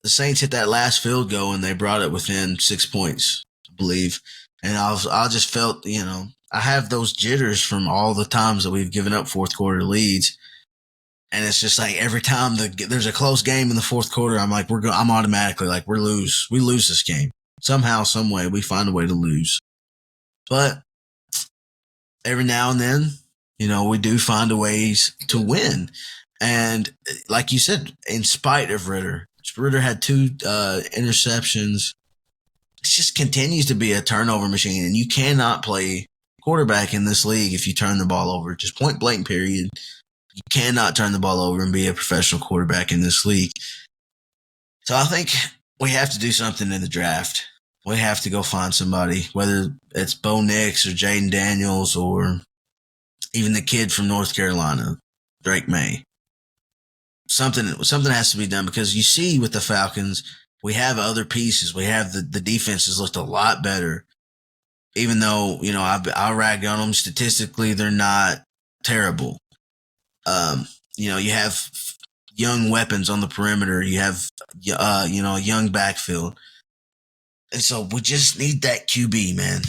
the Saints hit that last field goal and they brought it within 6 points, I believe. And I just felt, I have those jitters from all the times that we've given up fourth quarter leads. And it's just like every time there's a close game in the fourth quarter, I'm like, I'm automatically like, we lose this game. Somehow, some way, we find a way to lose. But every now and then, we do find a ways to win. And like you said, in spite of Ritter had 2 interceptions. It just continues to be a turnover machine, and you cannot play quarterback in this league if you turn the ball over. Just point blank, period. You cannot turn the ball over and be a professional quarterback in this league. So I think we have to do something in the draft. We have to go find somebody, whether it's Bo Nix or Jaden Daniels or even the kid from North Carolina, Drake May. Something has to be done, because you see with the Falcons, we have other pieces. We have the defense has looked a lot better. Even though, I ragged on them. Statistically, they're not terrible. You have young weapons on the perimeter. You have, a young backfield. And so we just need that QB, man.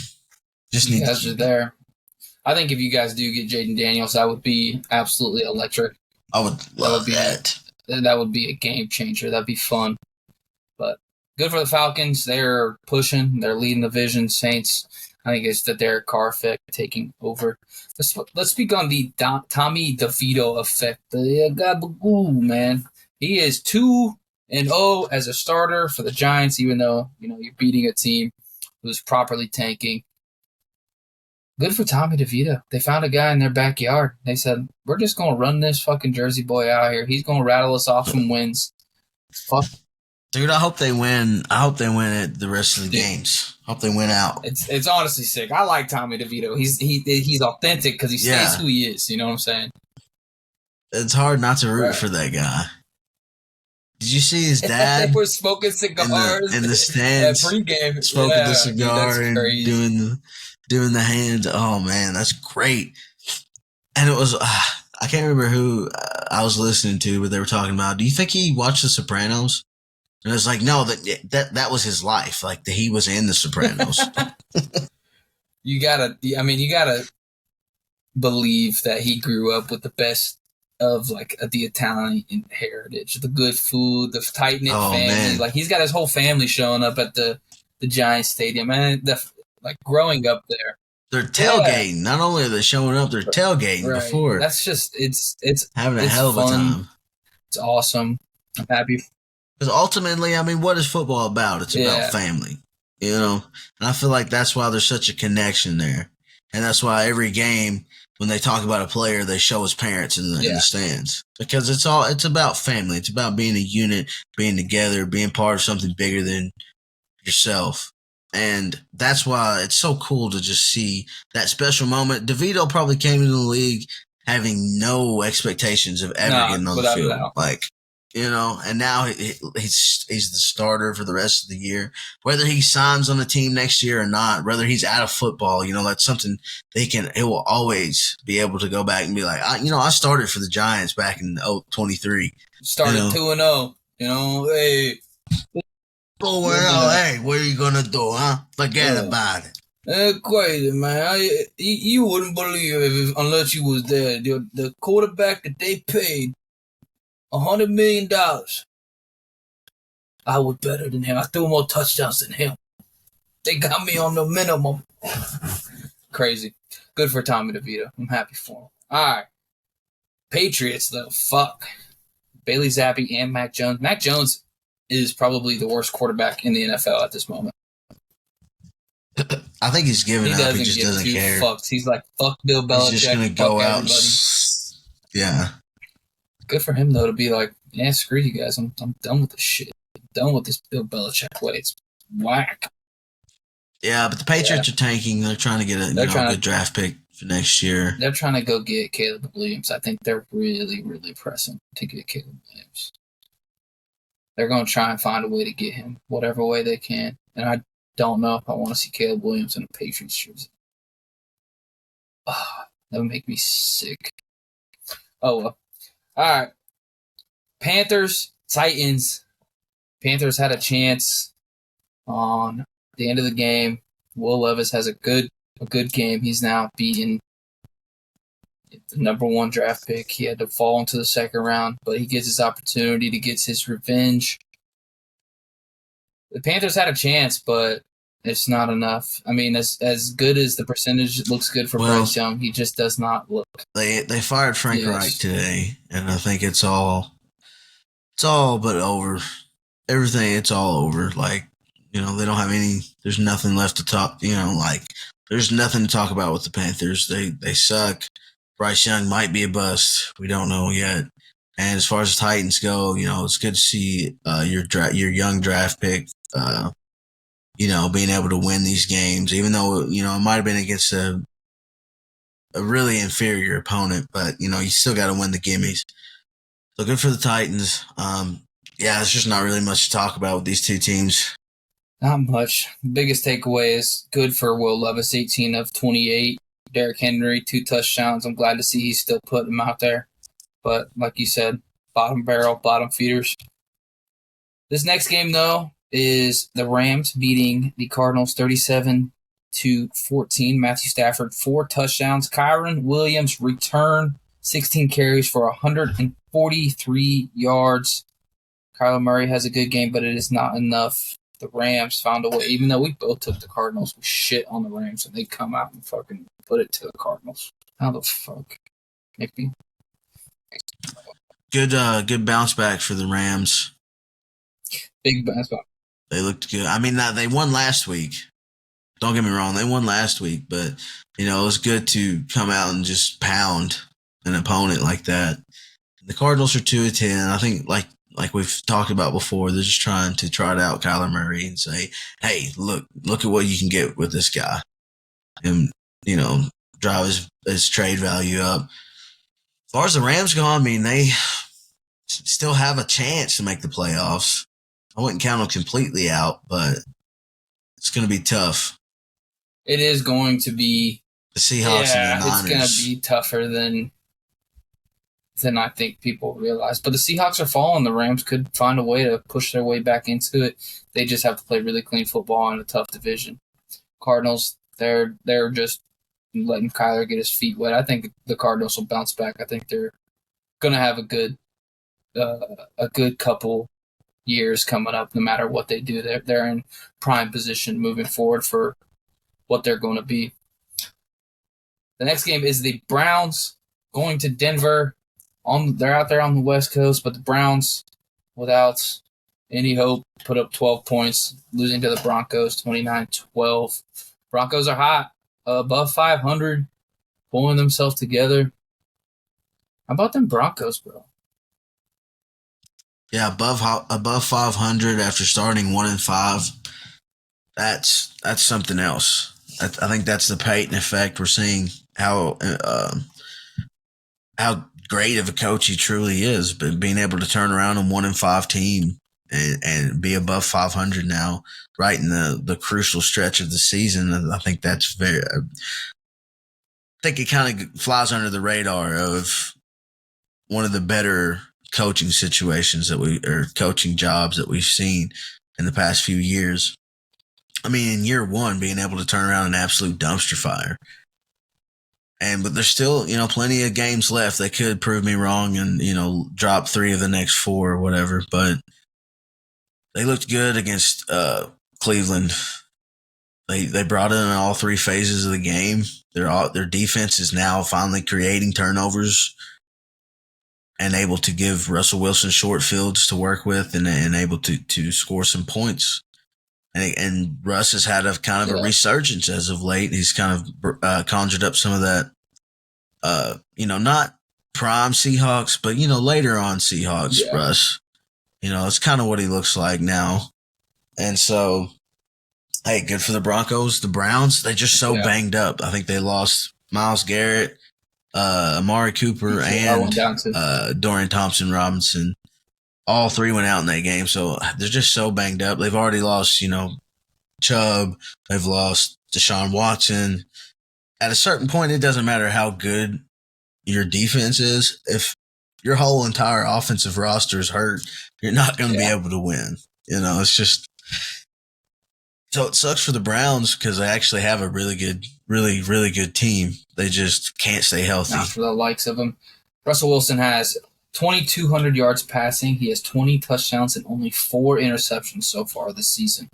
Just need you guys are there. I think if you guys do get Jaden Daniels, that would be absolutely electric. I would love that. That would be a game changer. That'd be fun. But good for the Falcons. They're pushing. They're leading the division. Saints, I think it's the Derek Carr effect taking over. Let's speak on the Tommy DeVito effect. The Gabagoo, man. He is 2-0 as a starter for the Giants, even though, you're beating a team who's properly tanking. Good for Tommy DeVito. They found a guy in their backyard. They said, we're just going to run this fucking Jersey boy out here. He's going to rattle us off some wins. Fuck. Dude, I hope they win. I hope they win at the rest of the games. I hope they win out. It's honestly sick. I like Tommy DeVito. He's authentic because he stays who he is. You know what I'm saying? It's hard not to root for that guy. Did you see his dad? They were smoking cigars in the stands. Pregame. Smoking the cigar and doing the hands. Oh, man, that's great. And it was, I can't remember who I was listening to, but they were talking about, do you think he watched The Sopranos? And it's like, no, that was his life. Like, he was in The Sopranos. You gotta believe that he grew up with the best of, like, the Italian heritage, the good food, the tight-knit family. Man. Like, he's got his whole family showing up at the Giants Stadium. And, growing up there. They're tailgating. Not only are they showing up, they're tailgating before. That's just, it's having a hell of a time. It's awesome. I'm happy. Because ultimately, what is football about? It's about family, And I feel like that's why there's such a connection there. And that's why every game, when they talk about a player, they show his parents in the stands. Because it's about family. It's about being a unit, being together, being part of something bigger than yourself. And that's why it's so cool to just see that special moment. DeVito probably came into the league having no expectations of ever getting on the field. And now he's the starter for the rest of the year. Whether he signs on the team next year or not, whether he's out of football, that's something he will always be able to go back and be like, I started for the Giants back in 23. Started 2-0. Hey. Oh, well, hey, what are you going to do, huh? Forget about it. Crazy, man. You wouldn't believe it unless you was there. The quarterback that they paid $100 million. I was better than him. I threw more touchdowns than him. They got me on the minimum. Crazy. Good for Tommy DeVito. I'm happy for him. All right. Patriots, though. Fuck. Bailey Zappi and Mac Jones. Mac Jones is probably the worst quarterback in the NFL at this moment. I think he's giving up. He just doesn't care. Fucks. He's like, fuck Bill Belichick. He's just going to go out. Yeah. Good for him, though, to be like, screw you guys. I'm done with this shit. I'm done with this Bill Belichick way. It's whack. Yeah, but the Patriots are tanking. They're trying to get a good draft pick for next year. They're trying to go get Caleb Williams. I think they're really, really pressing to get Caleb Williams. They're going to try and find a way to get him, whatever way they can. And I don't know if I want to see Caleb Williams in a Patriots jersey. That would make me sick. Oh, well. All right. Panthers, Titans. Panthers had a chance on the end of the game. Will Levis has a good game. He's now beaten the number 1 draft pick. He had to fall into the second round, but he gets his opportunity to get his revenge. The Panthers had a chance, but it's not enough. I mean, as good as the percentage looks good for Bryce Young, he just does not look. They fired Frank Reich today, and I think it's all but over. Everything, it's all over. Like, they don't have any. There's nothing left to talk. There's nothing to talk about with the Panthers. They suck. Bryce Young might be a bust. We don't know yet. And as far as the Titans go, it's good to see your young draft pick, being able to win these games, even though, it might have been against a really inferior opponent, but, you still got to win the gimmies. So good for the Titans. It's just not really much to talk about with these two teams. Not much. Biggest takeaway is good for Will Levis, 18 of 28. Derrick Henry, 2 touchdowns. I'm glad to see he's still putting them out there. But like you said, bottom barrel, bottom feeders. This next game, though, is the Rams beating the Cardinals 37-14. Matthew Stafford, 4 touchdowns. Kyron Williams return, 16 carries for 143 yards. Kyler Murray has a good game, but it is not enough. The Rams found a way, even though we both took the Cardinals, we shit on the Rams, and they come out and fucking put it to the Cardinals. How the fuck? Maybe. Good bounce back for the Rams. Big bounce back. They looked good. I mean, they won last week. Don't get me wrong, they won last week, but it was good to come out and just pound an opponent like that. The Cardinals are 2-10. I think, like we've talked about before, they're just trying to trot out Kyler Murray and say, hey, look at what you can get with this guy. And, drive his trade value up. As far as the Rams go, I mean, they still have a chance to make the playoffs. I wouldn't count them completely out, but it's going to be tough. It is going to be. The Seahawks and the Niners. It's going to be tougher than I think people realize. But the Seahawks are falling. The Rams could find a way to push their way back into it. They just have to play really clean football in a tough division. Cardinals, they're just letting Kyler get his feet wet. I think the Cardinals will bounce back. I think they're going to have a good couple years coming up, no matter what they do. They're in prime position moving forward for what they're going to be. The next game is the Browns going to Denver. They're out there on the West Coast, but the Browns, without any hope, put up 12 points, losing to the Broncos 29-12. Broncos are hot, above 500, pulling themselves together. How about them Broncos, bro? Yeah, above 500 after starting 1-5. That's something else. I think that's the Peyton effect. We're seeing how great of a coach he truly is, but being able to turn around a 1-5 team and be above 500 now, right in the crucial stretch of the season. I think that's I think it kind of flies under the radar of one of the better coaching situations coaching jobs that we've seen in the past few years. I mean, in year one, being able to turn around an absolute dumpster fire. But there's still, plenty of games left. They could prove me wrong and, drop 3 of the next 4 or whatever. But they looked good against Cleveland. They brought in all 3 phases of the game. Their defense is now finally creating turnovers and able to give Russell Wilson short fields to work with and able to score some points. And Russ has had a kind of a resurgence as of late. He's kind of conjured up some of that, not prime Seahawks, but, later on Seahawks, Russ. It's kind of what he looks like now. And so, hey, good for the Broncos. The Browns, they're just so banged up. I think they lost Myles Garrett, Amari Cooper, and Dorian Thompson-Robinson. All 3 went out in that game, so they're just so banged up. They've already lost, Chubb. They've lost Deshaun Watson. At a certain point, it doesn't matter how good your defense is. If your whole entire offensive roster is hurt, you're not going to be able to win. It's just so it sucks for the Browns because they actually have a really good team. They just can't stay healthy. Not for the likes of him. Russell Wilson has 2,200 yards passing. He has 20 touchdowns and only 4 interceptions so far this season,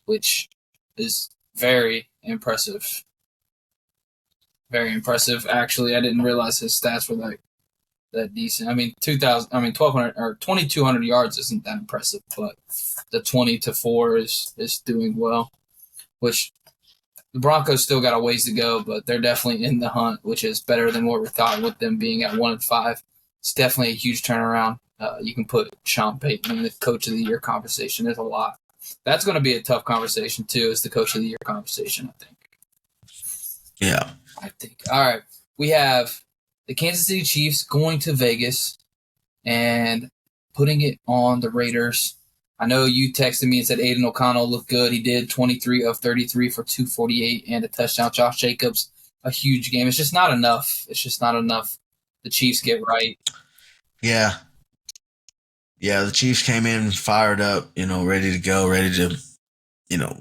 which is very impressive. Very impressive. Actually, I didn't realize his stats were that decent. I mean, 1,200 or 2,200 yards isn't that impressive, but the 20 to 4 is doing well. Which the Broncos still got a ways to go, but they're definitely in the hunt, which is better than what we thought with them being at 1-5. It's definitely a huge turnaround. You can put Sean Payton in the Coach of the Year conversation. There's a lot. That's going to be a tough conversation too. Is the Coach of the Year conversation? I think. Yeah. I think. All right. We have the Kansas City Chiefs going to Vegas and putting it on the Raiders. I know you texted me and said Aiden O'Connell looked good. He did 23 of 33 for 248 and a touchdown. Josh Jacobs, a huge game. It's just not enough. The Chiefs get right. Yeah. Yeah, the Chiefs came in fired up, ready to go, ready to,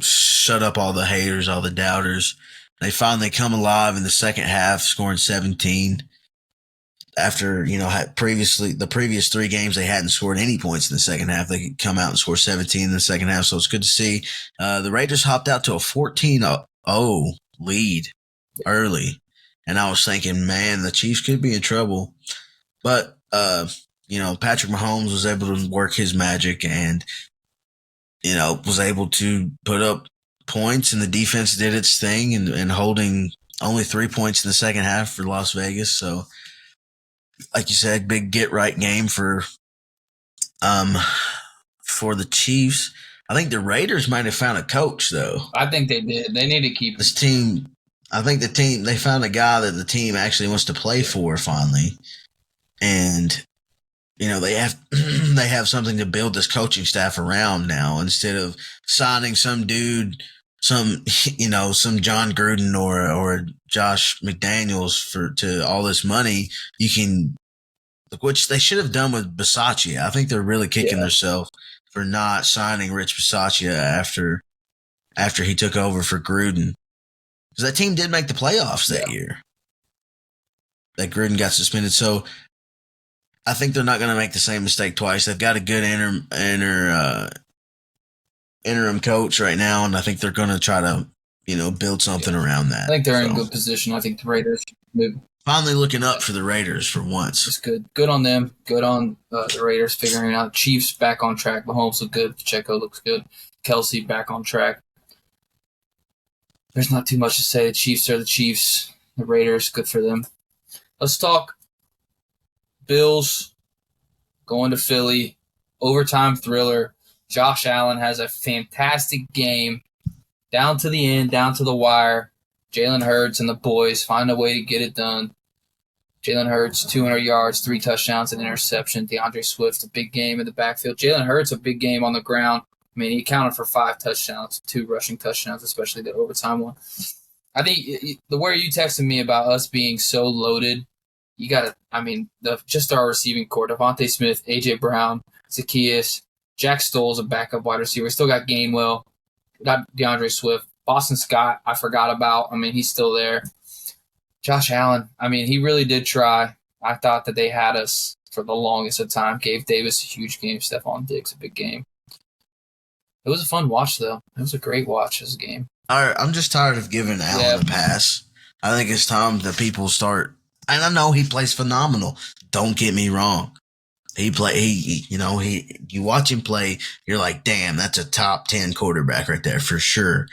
shut up all the haters, all the doubters. They finally come alive in the second half, scoring 17. After, the previous 3 games, they hadn't scored any points in the second half. They could come out and score 17 in the second half, so it's good to see. The Raiders hopped out to a 14-0 lead early, and I was thinking, man, the Chiefs could be in trouble. But, Patrick Mahomes was able to work his magic and, was able to put up points, and the defense did its thing and holding only 3 points in the second half for Las Vegas. So, like you said, big get-right game for the Chiefs. I think the Raiders might have found a coach, though. I think they did. They need to keep this team. I think they found a guy that the team actually wants to play for finally. And, they have something to build this coaching staff around now instead of signing some dude, some John Gruden or Josh McDaniels to all this money. You can, which they should have done with Bisaccia. I think they're really kicking themselves for not signing Rich Bisaccia after he took over for Gruden. Because that team did make the playoffs that year. That Gruden got suspended. So I think they're not going to make the same mistake twice. They've got a good interim coach right now, and I think they're going to try to, build something around that. I think they're in good position. I think the Raiders move. Finally looking up for the Raiders for once. It's good. Good on them. Good on the Raiders figuring it out. Chiefs back on track. Mahomes look good. Pacheco looks good. Kelsey back on track. There's not too much to say. The Chiefs are the Chiefs. The Raiders, good for them. Let's talk Bills going to Philly. Overtime thriller. Josh Allen has a fantastic game. Down to the end, down to the wire. Jalen Hurts and the boys find a way to get it done. Jalen Hurts, 200 yards, 3 touchdowns, and interception. DeAndre Swift, a big game in the backfield. Jalen Hurts, a big game on the ground. I mean, he accounted for 5 touchdowns, 2 rushing touchdowns, especially the overtime one. I think the where you texted me about us being so loaded, you got to, just our receiving core, Devontae Smith, A.J. Brown, Zacchaeus, Jack Stoll's a backup wide receiver. We still got Gainwell, got DeAndre Swift. Boston Scott, I forgot about. He's still there. Josh Allen, he really did try. I thought that they had us for the longest of time. Gabe Davis, a huge game. Stephon Diggs, a big game. It was a fun watch, though. It was a great watch as a game. All right, I'm just tired of giving Allen a pass. I think it's time that people start. And I know he plays phenomenal. Don't get me wrong. You watch him play, you're like, damn, that's a top 10 quarterback right there for sure.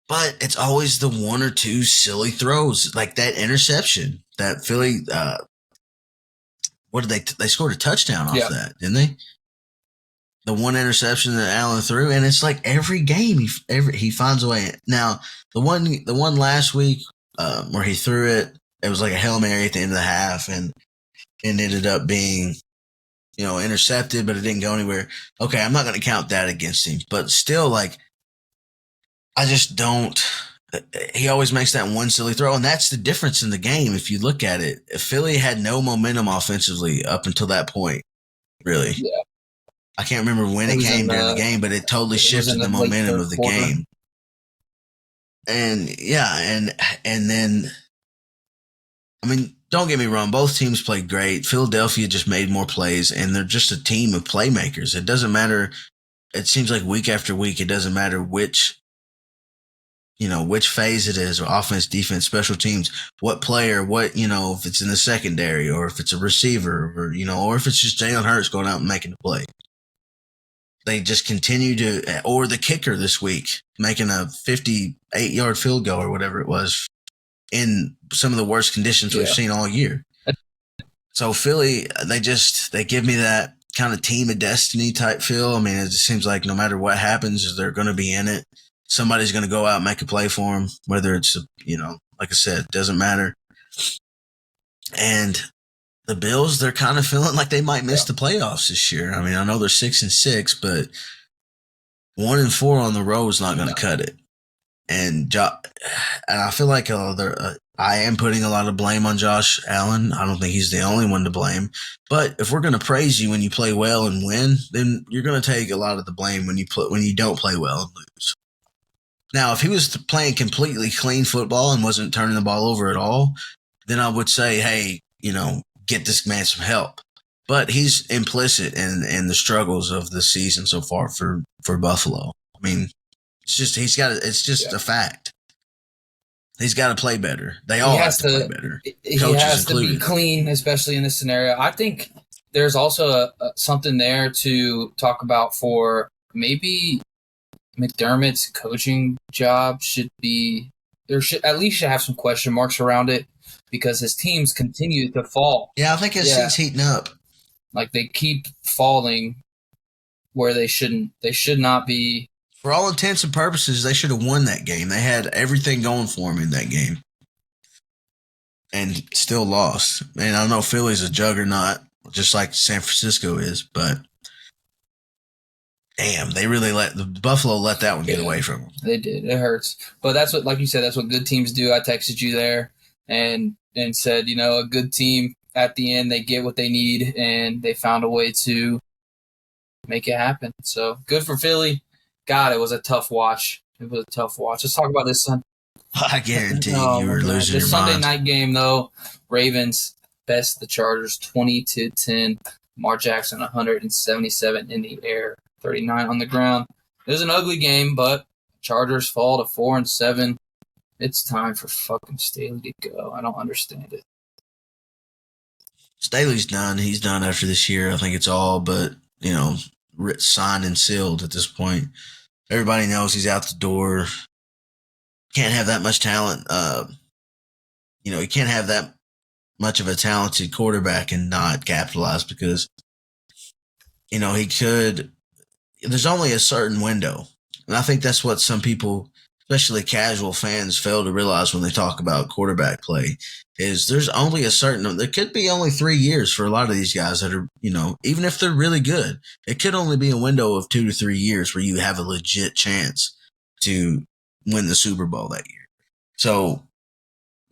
But it's always the 1 or 2 silly throws, like that interception that Philly. What did they scored a touchdown off that, didn't they? The one interception that Allen threw, and it's like every game he finds a way. Now the one last week where he threw it was like a Hail Mary at the end of the half, and ended up being intercepted, but it didn't go anywhere. Okay, I'm not going to count that against him, but still, like, I just don't. He always makes that one silly throw, and that's the difference in the game. If you look at it, Philly had no momentum offensively up until that point, really. Yeah. I can't remember when it was came in during the- the game, but it totally it was shifted in the the late momentum third of the quarter. game. And and then, I mean, don't get me wrong, both teams played great. Philadelphia just made more plays, and they're just a team of playmakers. It doesn't matter. It seems like week after week, it doesn't matter which phase it is, or offense, defense, special teams, what player, if it's in the secondary, or if it's a receiver, or if it's just Jalen Hurts going out and making the play. They just continue to, or the kicker this week, making a 58-yard field goal or whatever it was in some of the worst conditions we've seen all year. So Philly, they give me that kind of team of destiny type feel. I mean, it just seems like no matter what happens, they're going to be in it. Somebody's going to go out and make a play for them, whether it's, like I said, it doesn't matter. And the Bills, they're kind of feeling like they might miss the playoffs this year. I mean, I know they're 6-6, but 1-4 on the road is not going to cut it. And I feel like I am putting a lot of blame on Josh Allen. I don't think he's the only one to blame. But if we're going to praise you when you play well and win, then you're going to take a lot of the blame when you don't play well and lose. Now, if he was playing completely clean football and wasn't turning the ball over at all, then I would say, hey, get this man some help. But he's implicit in the struggles of the season so far for Buffalo. I mean, it's just a fact. He's got to play better. They all have to play better. He has to be clean, especially in this scenario. I think there's also something there to talk about for maybe McDermott's coaching job should at least have some question marks around it, because his teams continue to fall. Yeah, I think his seat's heating up. Like, they keep falling where they shouldn't. They should not be. For all intents and purposes, they should have won that game. They had everything going for them in that game. And still lost. And I know Philly's a juggernaut, just like San Francisco is, but damn, they really Buffalo let that one get away from them. They did. It hurts. But that's what, like you said, that's what good teams do. I texted you there and said, a good team at the end, they get what they need, and they found a way to make it happen. So good for Philly. God, it was a tough watch. Let's talk about this Sunday. I guarantee you were losing your mind. The Sunday night game, though, Ravens best the Chargers 20-10. Lamar Jackson 177 in the air, 39 on the ground. It was an ugly game, but Chargers fall to 4-7. It's time for fucking Staley to go. I don't understand it. Staley's done. He's done after this year. I think it's all but, signed and sealed at this point. Everybody knows he's out the door. Can't have that much talent. You can't have that much of a talented quarterback and not capitalize, because, he could. There's only a certain window. And I think that's what some people, especially casual fans, fail to realize when they talk about quarterback play, is there's only there could be only 3 years for a lot of these guys that are, even if they're really good, it could only be a window of 2 to 3 years where you have a legit chance to win the Super Bowl that year. So,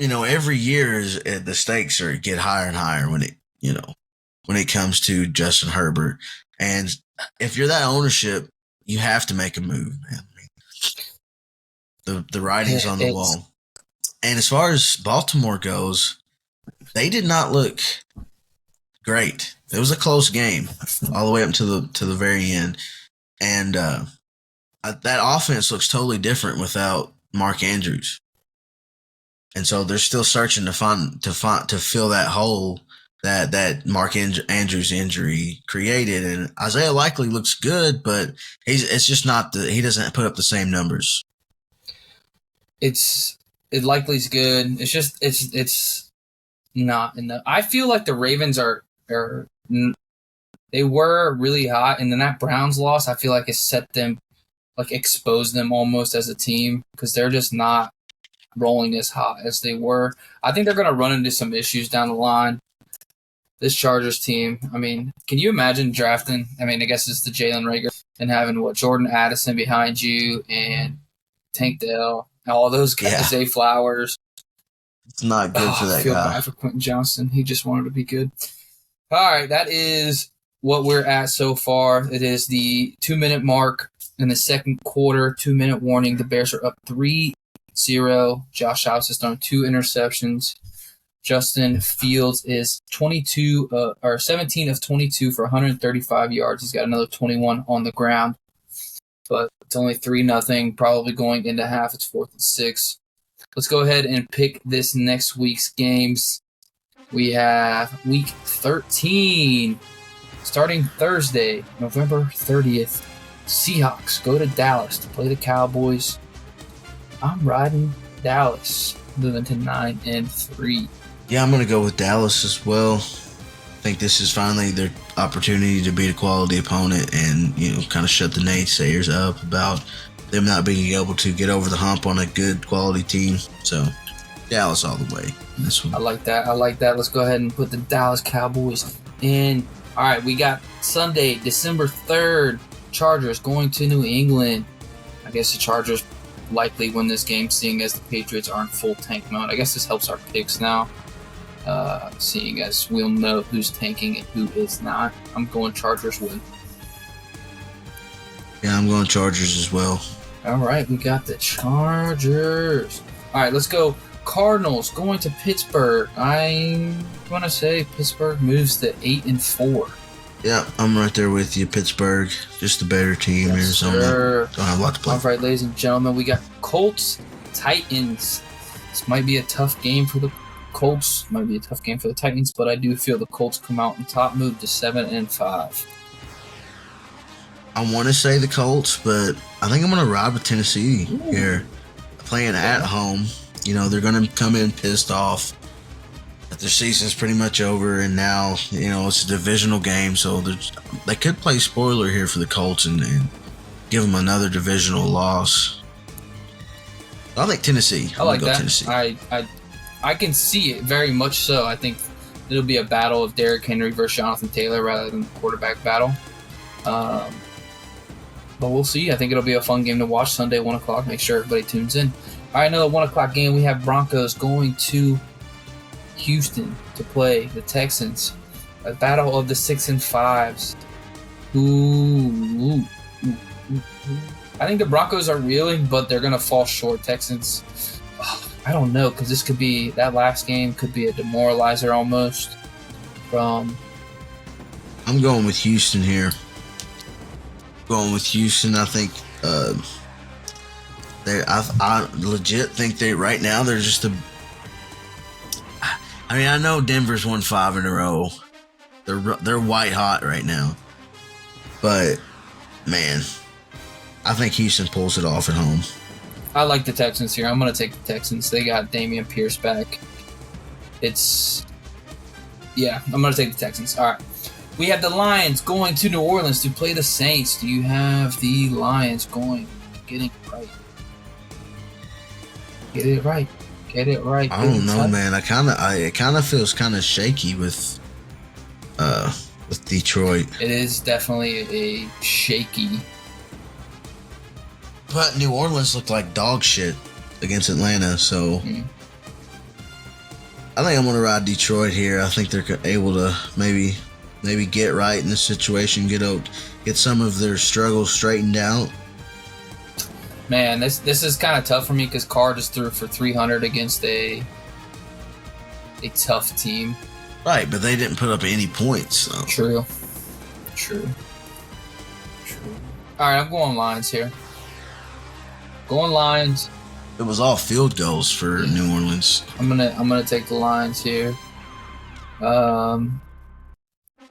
every year the stakes get higher and higher when it comes to Justin Herbert. And if you're that ownership, you have to make a move, man. The writing's on the wall. And as far as Baltimore goes, they did not look great. It was a close game all the way up to the very end. And that offense looks totally different without Mark Andrews. And so they're still searching to fill that hole that Mark Andrews injury created. And Isaiah Likely looks good, but it's just not he doesn't put up the same numbers. It Likely's good. It's just it's not enough. I feel like the Ravens they were really hot, and then that Browns loss, I feel like it set them, like exposed them almost as a team, because they're just not rolling as hot as they were. I think they're going to run into some issues down the line. This Chargers team, I mean, can you imagine drafting? I mean, I guess it's the Jalen Reagor and having Jordan Addison behind you and Tank Dell, all those guys, Zay Flowers. It's not good for that guy. I feel bad for Quentin Johnston. He just wanted to be good. All right, that is what we're at so far, it is the 2-minute mark in the second quarter. 2-minute warning. The Bears are up 3-0. Josh Allen has thrown 2 interceptions. Justin Fields is 17 of 22 for 135 yards. He's got another 21 on the ground, but it's only 3-0. Probably going into half. It's 4th and 6. Let's go ahead and pick this next week's games. We have week 13 starting Thursday, November 30th. Seahawks go to Dallas to play the Cowboys. I'm riding Dallas, moving to 9-3. Yeah, I'm going to go with Dallas as well. I think this is finally their opportunity to beat a quality opponent and, kind of shut the naysayers up about them not being able to get over the hump on a good quality team. So, Dallas all the way. This one. I like that. Let's go ahead and put the Dallas Cowboys in. All right, we got Sunday, December 3rd. Chargers going to New England. I guess the Chargers likely win this game, seeing as the Patriots are in full tank mode. I guess this helps our picks now, seeing as we'll know who's tanking and who is not. I'm going Chargers win. Yeah, I'm going Chargers as well. All right, we got the Chargers. All right, let's go. Cardinals going to Pittsburgh. I'm going to say Pittsburgh moves to 8-4. Yeah, I'm right there with you. Pittsburgh, just a better team. Yes, Arizona sir. don't have a lot to play. All right, ladies and gentlemen, we got Colts, Titans. This might be a tough game for the Colts. Might be a tough game for the Titans, but I do feel the Colts come out on top, move to 7-5. I want to say the Colts, but I think I'm going to ride with Tennessee here. Playing at home, they're going to come in pissed off that their season's pretty much over, and now, it's a divisional game, so they could play spoiler here for the Colts and give them another divisional loss. I think Tennessee. I like that. Tennessee. I can see it very much so. I think it'll be a battle of Derrick Henry versus Jonathan Taylor rather than the quarterback battle. But we'll see. I think it'll be a fun game to watch Sunday, 1 o'clock. Make sure everybody tunes in. All right, another 1 o'clock game. We have Broncos going to Houston to play the Texans. A battle of the 6-5s. Ooh. I think the Broncos are reeling, but they're going to fall short. Texans, I don't know, because this could be, that last game could be a demoralizer almost from... I'm going with Houston here. I think I legit think right now they're just I know Denver's won 5 in a row. They're white hot right now. But man, I think Houston pulls it off at home. I like the Texans here. I'm going to take the Texans. They got Dameon Pierce back. I'm going to take the Texans. All right. We have the Lions going to New Orleans to play the Saints. Do you have the Lions getting it right? Get it right. I don't know, man. It kind of feels kind of shaky with Detroit. It is definitely a shaky. But New Orleans looked like dog shit against Atlanta, so I think I'm going to ride Detroit here. I think they're able to maybe get right in this situation, get some of their struggles straightened out. Man, this is kind of tough for me because Carr just threw for 300 against a tough team. Right, but they didn't put up any points. So. True. All right, I'm going Lions here. Going Lions. It was all field goals for New Orleans. I'm gonna take the Lions here.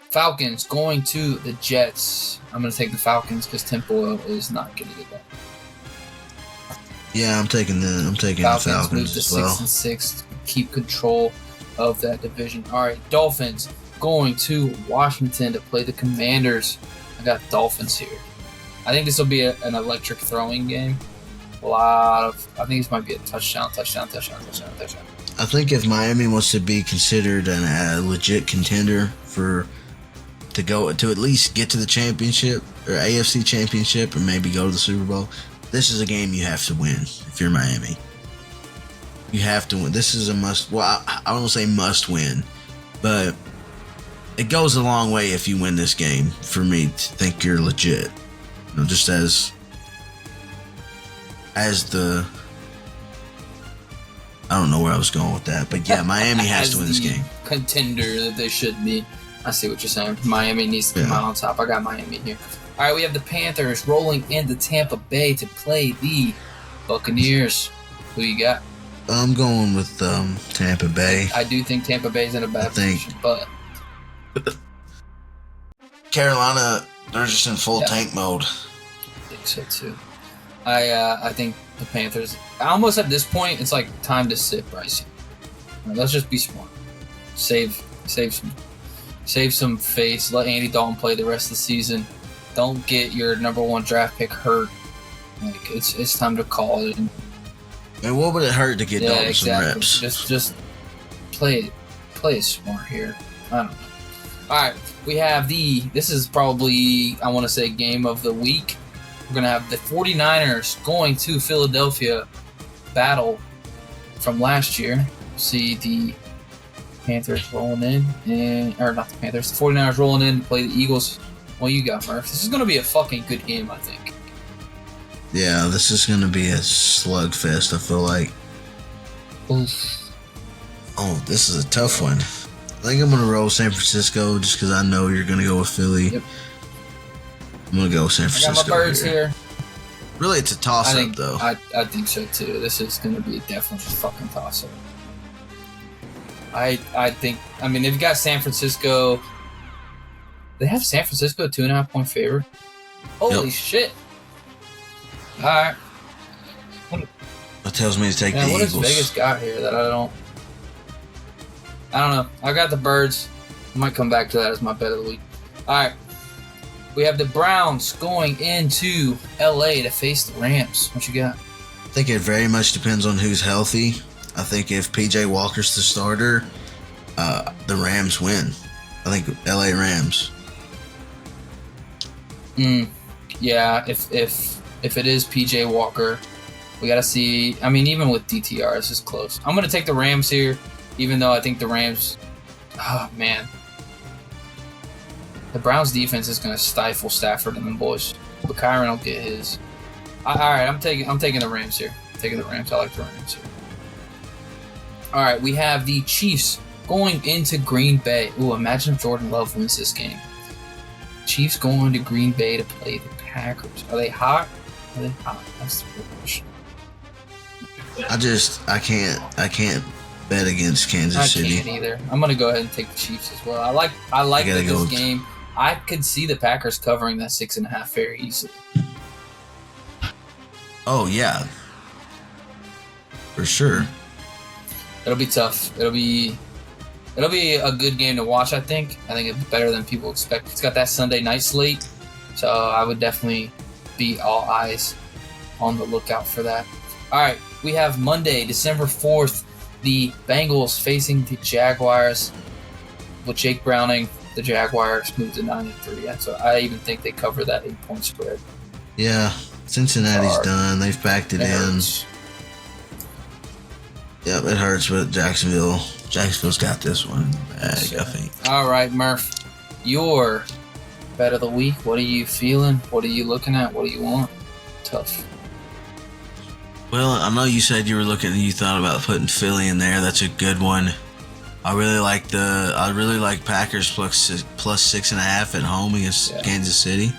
Falcons going to the Jets. I'm going to take the Falcons because Temple is not going to get that. Yeah, I'm taking the Falcons move to as well. 6-6 to keep control of that division. All right, Dolphins going to Washington to play the Commanders. I got Dolphins here. I think this will be an electric throwing game. I think this might be a touchdown. I think if Miami wants to be considered a legit contender to at least get to the championship or AFC championship or maybe go to the Super Bowl, this is a game you have to win if you're Miami. You have to win. This is a must. Well, I don't say must win, but it goes a long way if you win this game for me to think you're legit. You know, just as the I don't know where I was going with that, but yeah, Miami has to win this game. Contender that they should be. I see what you're saying. Miami needs to come out on top. I got Miami here. All right, we have the Panthers rolling into Tampa Bay to play the Buccaneers. Who you got? I'm going with Tampa Bay. I do think Tampa Bay's in a bad position, but Carolina, they're just in full tank mode. I think so too. I think the Panthers. Almost at this point, it's like time to sit Bryce. Let's just be smart. Save some face. Let Andy Dalton play the rest of the season. Don't get your number 1 draft pick hurt. Like it's time to call it. And what would it hurt to get Dalton some reps? Just play it smart here. I don't know. All right, we have this is probably, I want to say, game of the week. We're going to have the 49ers going to Philadelphia, battle from last year. See the Panthers rolling in, or not the Panthers, the 49ers rolling in to play the Eagles. What you got, Murph? This is going to be a fucking good game, I think. Yeah, this is going to be a slugfest, I feel like. Oof. Oh, this is a tough one. I think I'm going to roll San Francisco just because I know you're going to go with Philly. Yep. I'm going to go with San Francisco. I got my birds here. Really, it's a toss-up, though. I think so, too. This is going to be definitely a fucking toss-up. I think, I mean, they've got San Francisco. They have San Francisco 2.5-point favorite. Holy shit. All right. That tells me to take the Eagles. What has Vegas got here that I don't know. I got the birds. I might come back to that as my bet of the week. All right. We have the Browns going into LA to face the Rams. What you got? I think it very much depends on who's healthy. I think if PJ Walker's the starter, the Rams win. I think LA Rams. Yeah, if it is PJ Walker, we got to see. I mean, even with DTR, this is close. I'm going to take the Rams here, even though I think the Rams. Oh man, the Browns defense is going to stifle Stafford and them boys. But Kyron will get his. All right, I'm taking the Rams here. Taking the Rams. I like the Rams here. All right, we have the Chiefs going into Green Bay. Ooh, imagine if Jordan Love wins this game. Chiefs going to Green Bay to play the Packers. Are they hot? Are they hot? That's the real question. I can't bet against Kansas City. I can't either. I'm gonna go ahead and take the Chiefs as well. I like this game. I could see the Packers covering that 6.5 very easily. Oh yeah, for sure. It'll be tough. It'll be a good game to watch. I think it's better than people expect. It's got that Sunday night slate, so I would definitely be all eyes on the lookout for that. All right, we have Monday, December 4th, the Bengals facing the Jaguars. With Jake Browning, the Jaguars moved to 9-3, so I even think they cover that 8-point spread. Yeah, Cincinnati's done. They've backed it in. Hurts. Yep, it hurts, but Jacksonville's got this one in the bag, I think. All right, Murph, your bet of the week. What are you feeling? What are you looking at? What do you want? Tough. Well, I know you said you thought about putting Philly in there. That's a good one. I really like Packers plus 6.5 at home against Kansas City.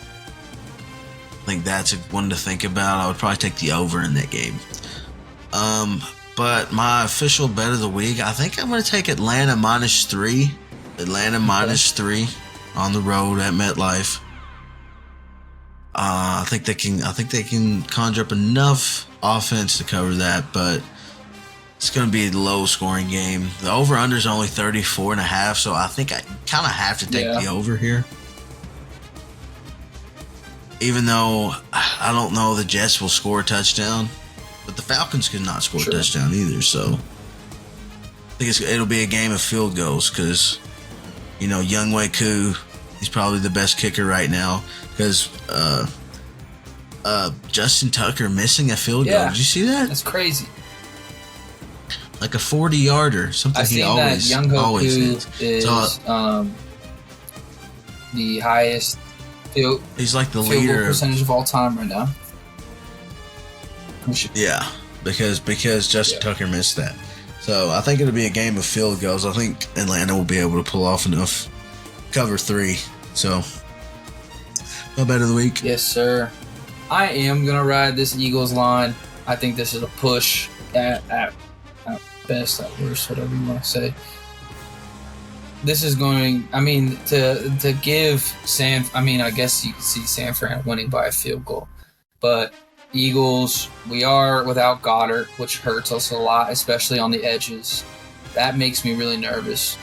I think that's one to think about. I would probably take the over in that game. But my official bet of the week, I think I'm going to take Atlanta -3. Atlanta -3 on the road at MetLife. I think they can conjure up enough offense to cover that, but it's going to be a low-scoring game. The over/under is only 34.5, so I think I kind of have to take the over here. Even though I don't know the Jets will score a touchdown, but the Falcons could not score a touchdown either. So I think it'll be a game of field goals because, Younghoe Koo, he's probably the best kicker right now because Justin Tucker missing a field goal. Did you see that? That's crazy. Like a 40-yarder, something he always Younghoe Koo is. the highest field He's like the field goal leader. percentage of all time right now. Yeah, because Justin Tucker missed that. So I think it'll be a game of field goals. I think Atlanta will be able to pull off enough cover 3. So, no bet of the week. Yes, sir. I am gonna ride this Eagles line. I think this is a push at best, at worst, whatever you want to say. This is going. I mean, to give San. I mean, I guess you can see San Fran winning by a field goal, but Eagles, we are without Goddard, which hurts us a lot, especially on the edges. That makes me really nervous.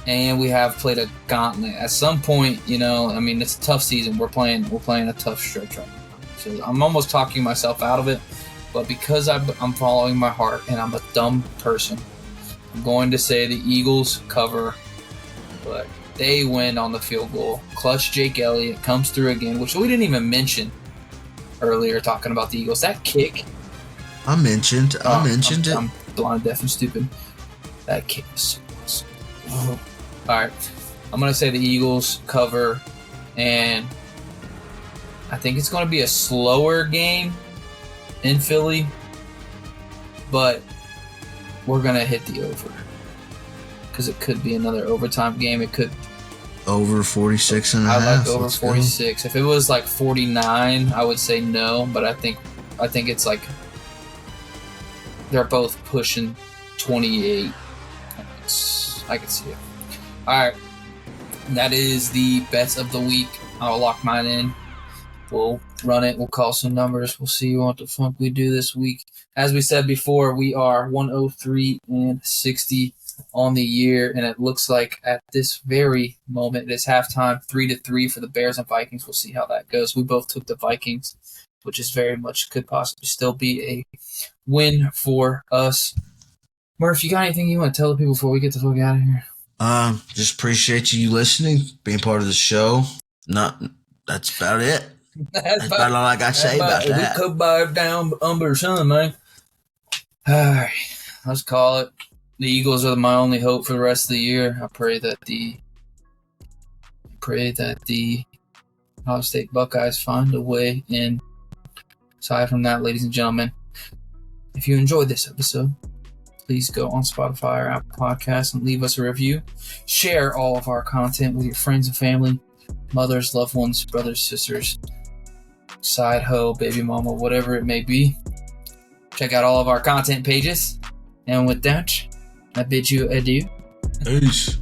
And we have played a gauntlet. At some point, you know, I mean, it's a tough season. We're playing a tough stretch right now. So I'm almost talking myself out of it. But because I'm following my heart and I'm a dumb person, I'm going to say the Eagles cover, but they win on the field goal. Clutch Jake Elliott comes through again, which we didn't even mention earlier talking about the Eagles. That kick. I mentioned it. I'm blind, deaf, and stupid. That kick is so awesome. Oh. All right. I'm going to say the Eagles cover, and I think it's going to be a slower game in Philly, but we're going to hit the over because it could be another overtime game. It could. Over 46 and a I half. like over Let's 46. If it was like 49, I would say no, but I think it's like they're both pushing 28. I can see it. All right, that is the bets of the week. I'll lock mine in. We'll run it. We'll call some numbers. We'll see what the fuck we do this week. As we said before, we are 103-60 on the year, and it looks like at this very moment it is halftime, 3-3 for the Bears and Vikings. We'll see how that goes. We both took the Vikings, which is very much could possibly still be a win for us. Murph, you got anything you want to tell the people before we get the fuck out of here? Just appreciate you listening, being part of the show. That's about it. That's about all I got to say about that. We could buy down under sun, man. All right, let's call it. The Eagles are my only hope for the rest of the year. I pray that the Ohio State Buckeyes find a way in. Aside from that, ladies and gentlemen, if you enjoyed this episode, please go on Spotify or Apple Podcasts and leave us a review. Share all of our content with your friends and family, mothers, loved ones, brothers, sisters, side hoe, baby mama, whatever it may be. Check out all of our content pages. And with that, I bid you adieu. Peace.